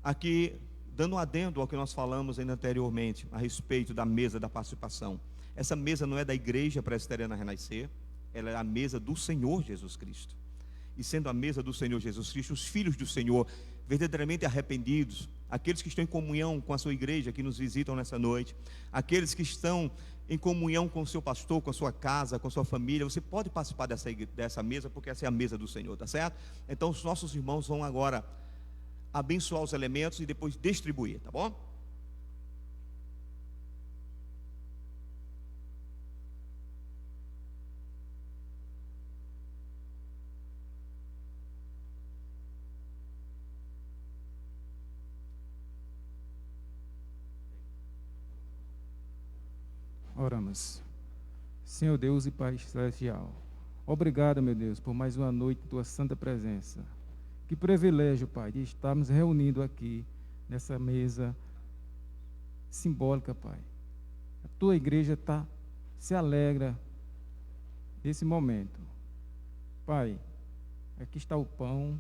aqui, dando um adendo ao que nós falamos ainda anteriormente, a respeito da mesa da participação. Essa mesa não é da Igreja Presbiteriana Renascer, ela é a mesa do Senhor Jesus Cristo. E sendo a mesa do Senhor Jesus Cristo, os filhos do Senhor, verdadeiramente arrependidos, aqueles que estão em comunhão com a sua igreja, que nos visitam nessa noite, aqueles que estão em comunhão com o seu pastor, com a sua casa, com a sua família, você pode participar dessa mesa, porque essa é a mesa do Senhor, tá certo? Então os nossos irmãos vão agora abençoar os elementos e depois distribuir, tá bom? Oramos. Senhor Deus e Pai Celestial, obrigado, meu Deus, por mais uma noite de Tua santa presença. Que privilégio, Pai, de estarmos reunidos aqui nessa mesa simbólica, Pai. A Tua igreja se alegra desse momento. Pai, aqui está o pão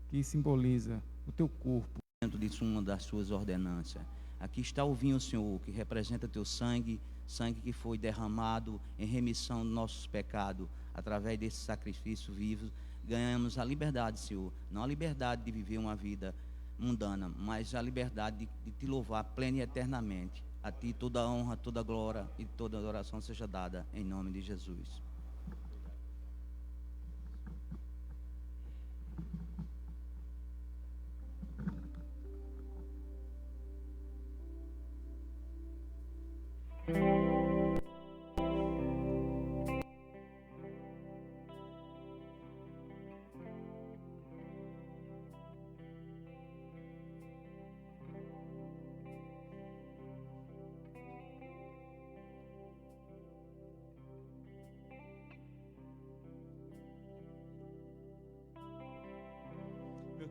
que simboliza o Teu corpo. Dentro disso, uma das Suas ordenanças. Aqui está o vinho, Senhor, que representa Teu sangue, sangue que foi derramado em remissão dos nossos pecados. Através desse sacrifício vivo, ganhamos a liberdade, Senhor. Não a liberdade de viver uma vida mundana, mas a liberdade de Te louvar plena e eternamente. A Ti toda a honra, toda a glória e toda a adoração seja dada, em nome de Jesus.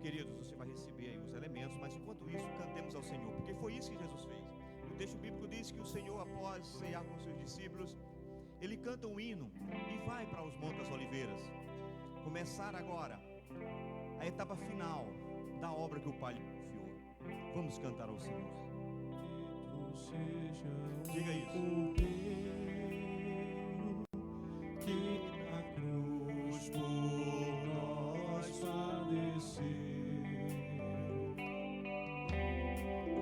Queridos, você vai receber aí os elementos, mas enquanto isso, cantemos ao Senhor, porque foi isso que Jesus fez. O texto bíblico diz que o Senhor, após ceiar com seus discípulos, ele canta um hino e vai para os Montes das Oliveiras. Começar agora a etapa final da obra que o Pai lhe confiou. Vamos cantar ao Senhor. Diga isso. Que a cruz por nós padeceu.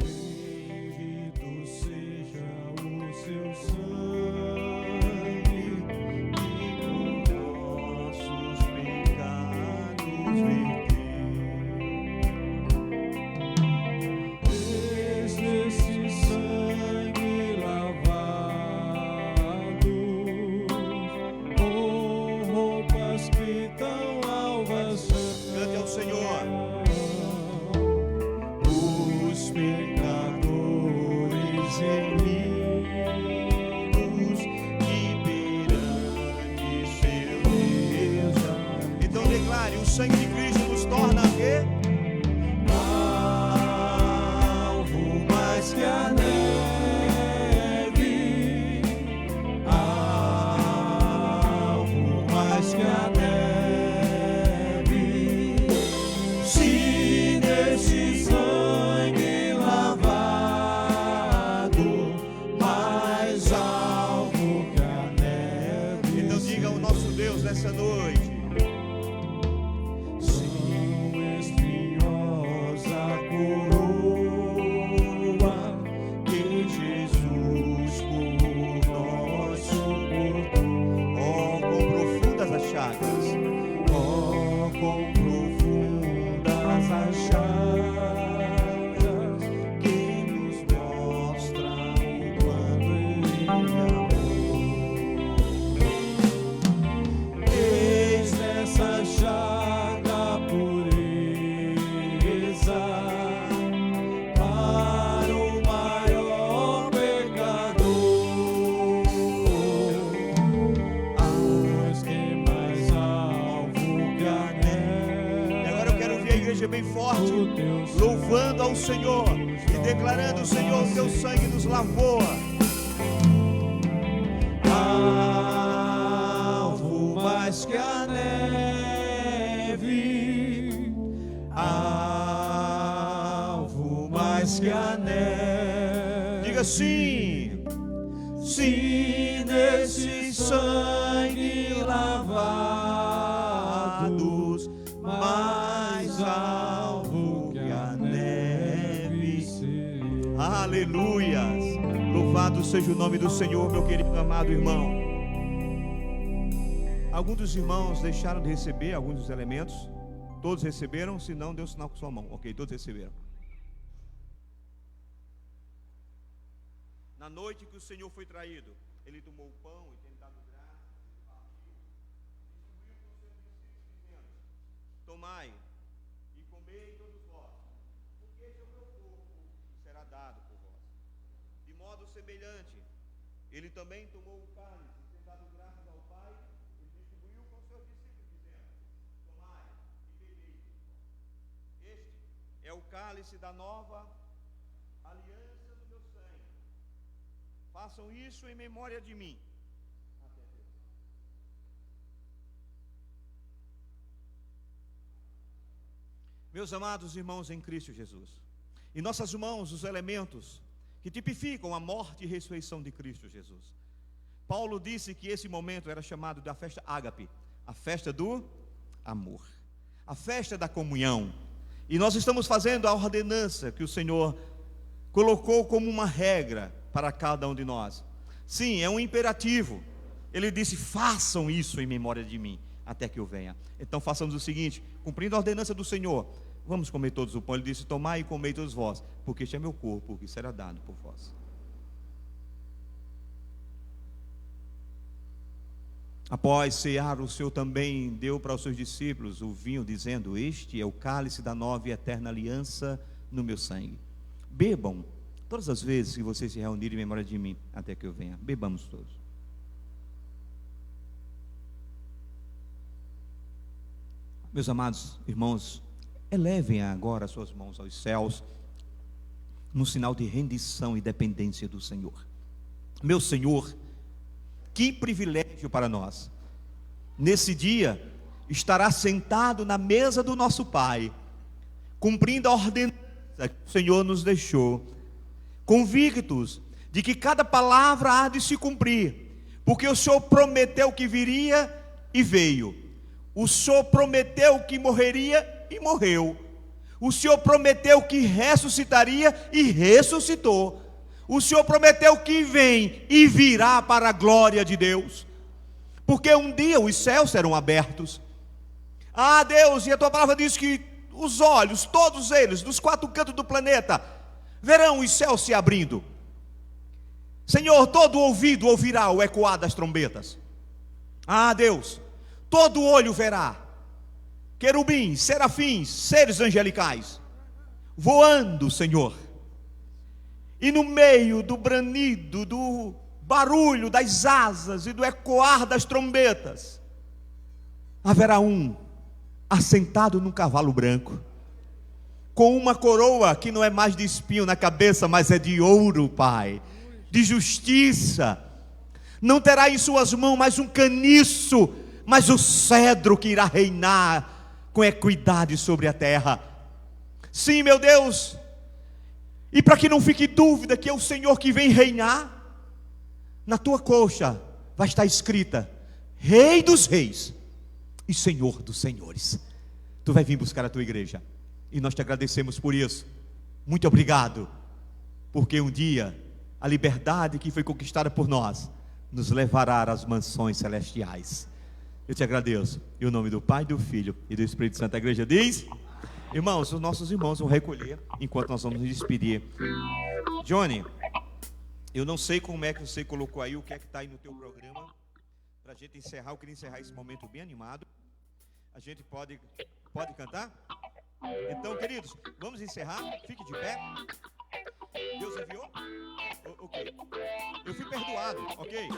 Bendito seja o Seu sangue que por nossos pecados verteu. Esse sangue lavado com roupas que tão alvas são. Cante ao Senhor. Os pecadores remidos que perante seu Deus. Então declare, o sangue de Cristo nos torna quê? Alvo mais que a neve, alvo mais que a neve. Se nesse sangue lavado, mais alvo que a neve. Então diga ao nosso Deus nessa noite. Espinhosa coroa que Jesus por nós suportou. Oh, quão profundas as chagas. Oh, quão profundas as chagas que nos mostram quando Ele amou. Eis nessa chaga pureza para o maior pecador. Pois que mais alvo que a neve. E agora eu quero ver a igreja bem forte, O teu louvando ao Senhor e declarando. declarando: Senhor, teu sangue nos lavou. Alvo mais que a neve, alvo mais que a neve. Diga sim. Sim, nesse sangue lavados, mais alvo que a neve. Aleluias. Louvado seja o nome do Senhor, meu querido amado irmão. Alguns dos irmãos deixaram de receber alguns dos elementos? Todos receberam? Se não, dê um sinal com sua mão. Ok, todos receberam. Na noite que o Senhor foi traído, ele tomou o pão e tendo dado graças, partiu, distribuiu com seus discípulos, dizendo: tomai e comei todos vós, porque este é o meu corpo que será dado por vós. De modo semelhante, ele também tomou o cálice, e tendo dado graças ao Pai, e distribuiu com seus discípulos, dizendo: tomai e bebei. Este é o cálice da nova aliança no meu sangue. Façam isso em memória de mim. Meus amados irmãos em Cristo Jesus, em nossas mãos os elementos que tipificam a morte e ressurreição de Cristo Jesus. Paulo disse que esse momento era chamado da festa ágape, a festa do amor, a festa da comunhão. E nós estamos fazendo a ordenança que o Senhor colocou como uma regra para cada um de nós. Sim, é um imperativo. Ele disse: façam isso em memória de mim, até que eu venha. Então façamos o seguinte, cumprindo a ordenança do Senhor, vamos comer todos o pão. Ele disse: tomai e comei todos vós, porque este é meu corpo, que será dado por vós. Após cear, o Senhor também deu para os seus discípulos o vinho, dizendo: este é o cálice da nova e eterna aliança no meu sangue. Bebam todas as vezes que vocês se reunirem em memória de mim, até que eu venha. Bebamos todos. Meus amados irmãos, elevem agora suas mãos aos céus, no sinal de rendição e dependência do Senhor. Meu Senhor, que privilégio para nós, nesse dia, estará sentado na mesa do nosso Pai, cumprindo a ordenança que o Senhor nos deixou, convictos de que cada palavra há de se cumprir, porque o Senhor prometeu que viria e veio, o Senhor prometeu que morreria e morreu, o Senhor prometeu que ressuscitaria e ressuscitou, o Senhor prometeu que vem e virá para a glória de Deus, porque um dia os céus serão abertos. Ah, Deus, e a tua palavra diz que os olhos, todos eles, dos quatro cantos do planeta, verão os céus se abrindo. Senhor, todo ouvido ouvirá o ecoar das trombetas. Ah, Deus, todo olho verá querubins, serafins, seres angelicais voando, Senhor. E no meio do branido, do barulho das asas e do ecoar das trombetas, haverá um assentado num cavalo branco, com uma coroa que não é mais de espinho na cabeça, mas é de ouro, Pai, de justiça. Não terá em suas mãos mais um caniço, mas o cedro que irá reinar com equidade sobre a terra. Sim, meu Deus, e para que não fique dúvida que é o Senhor que vem reinar, na tua coxa vai estar escrita: Rei dos reis e Senhor dos senhores. Tu vai vir buscar a tua igreja, e nós te agradecemos por isso. Muito obrigado, porque um dia a liberdade que foi conquistada por nós nos levará às mansões celestiais. Eu te agradeço, em nome do Pai, do Filho e do Espírito Santo. A igreja diz: irmãos, os nossos irmãos vão recolher enquanto nós vamos nos despedir. Johnny, eu não sei como é que você colocou aí, o que é que está aí no teu programa, para a gente encerrar. Eu queria encerrar esse momento bem animado. A gente pode cantar? Então, queridos, vamos encerrar. Fique de pé. Deus enviou? Ok. Eu fui perdoado, ok?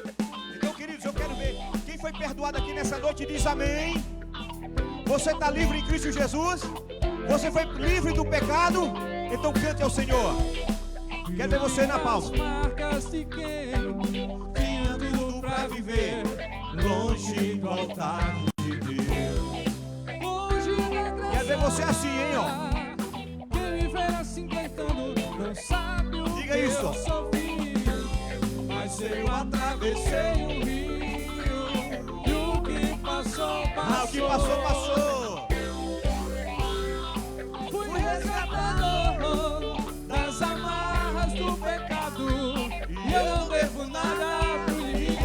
Então, queridos, eu quero ver quem foi perdoado aqui nessa noite. Diz amém. Você está livre em Cristo Jesus? Você foi livre do pecado? Então cante ao Senhor. Quero ver você na palma. As marcas de quem tinha tudo pra viver longe do altar de Deus. Longe da graça. Quero ver você assim, hein, ó. Quem me ver assim cantando não sabe o Diga que isso. eu sofri. Mas eu atravessei o rio e o que passou, passou. Ah, o que passou, passou. Fui resgatado das amarras do pecado e eu não devo nada pro inimigo.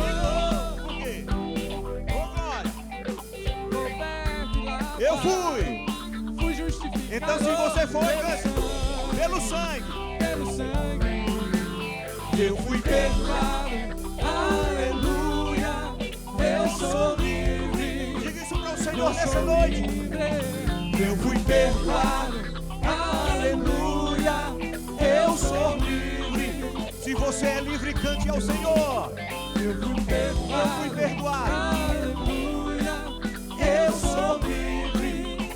Por quê? Ô, glória. Coberto e lavado, Eu fui. fui justificado. Então, se você foi, pelo sangue. Pelo sangue, eu fui perdoado. Aleluia, eu sou livre. Diga isso para o Senhor nessa noite. Eu fui perdoado. Aleluia, eu sou livre. Se você é livre, cante ao Senhor. Eu fui Eu perdoado. fui perdoado. Aleluia, eu sou livre.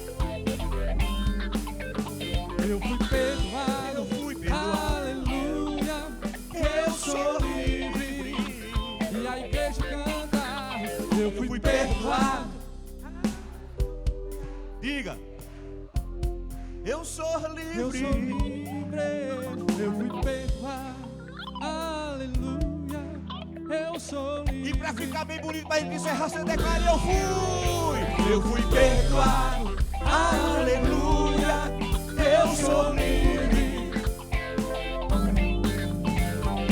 Eu fui perdoado. Eu fui perdoado. Aleluia, eu sou livre. E a igreja canta. Eu fui perdoado. Diga. Eu sou livre. Eu sou livre. Eu fui perdoado. Aleluia, eu sou livre. E pra ficar bem bonito, pra gente encerrar, você declara: eu fui Perdoado. Aleluia, eu sou livre.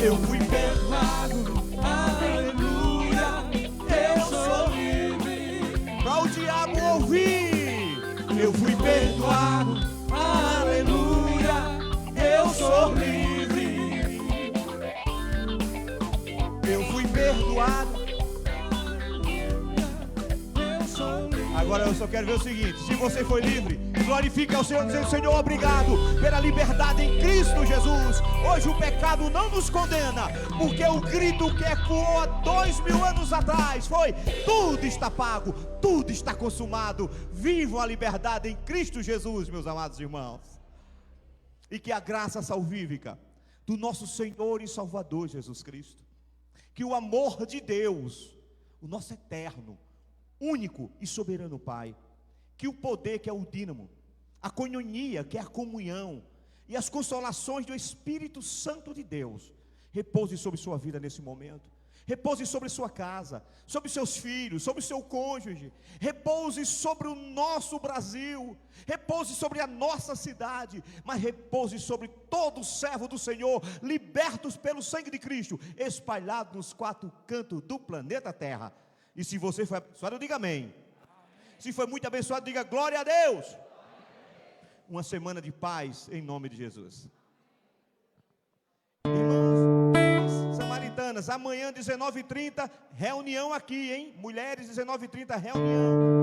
Eu fui perdoado. Aleluia, eu sou livre. Pra o diabo ouvir. Eu fui perdoado. Aleluia, eu sou livre. Eu fui perdoado. Eu sou livre. Agora eu só quero ver o seguinte: se você foi livre, glorifique ao Senhor, dizendo: Senhor, obrigado pela liberdade em Cristo Jesus. Hoje o pecado não nos condena, porque o grito que ecoou há 2000 anos atrás foi: tudo está pago, tudo está consumado. Vivam a liberdade em Cristo Jesus, meus amados irmãos. E que a graça salvífica do nosso Senhor e Salvador Jesus Cristo, que o amor de Deus, o nosso eterno, único e soberano Pai, que o poder, que é o dínamo, a coinonia, que é a comunhão, e as consolações do Espírito Santo de Deus, repouse sobre sua vida nesse momento, repouse sobre sua casa, sobre seus filhos, sobre seu cônjuge, repouse sobre o nosso Brasil, repouse sobre a nossa cidade, mas repouse sobre todo servo do Senhor, libertos pelo sangue de Cristo, espalhados nos 4 cantos do planeta Terra. E se você foi abençoado, diga amém. Se foi muito abençoado, diga glória a Deus. Uma semana de paz em nome de Jesus. Irmãos samaritanas, amanhã 19h30, reunião aqui, hein? Mulheres 19h30, reunião.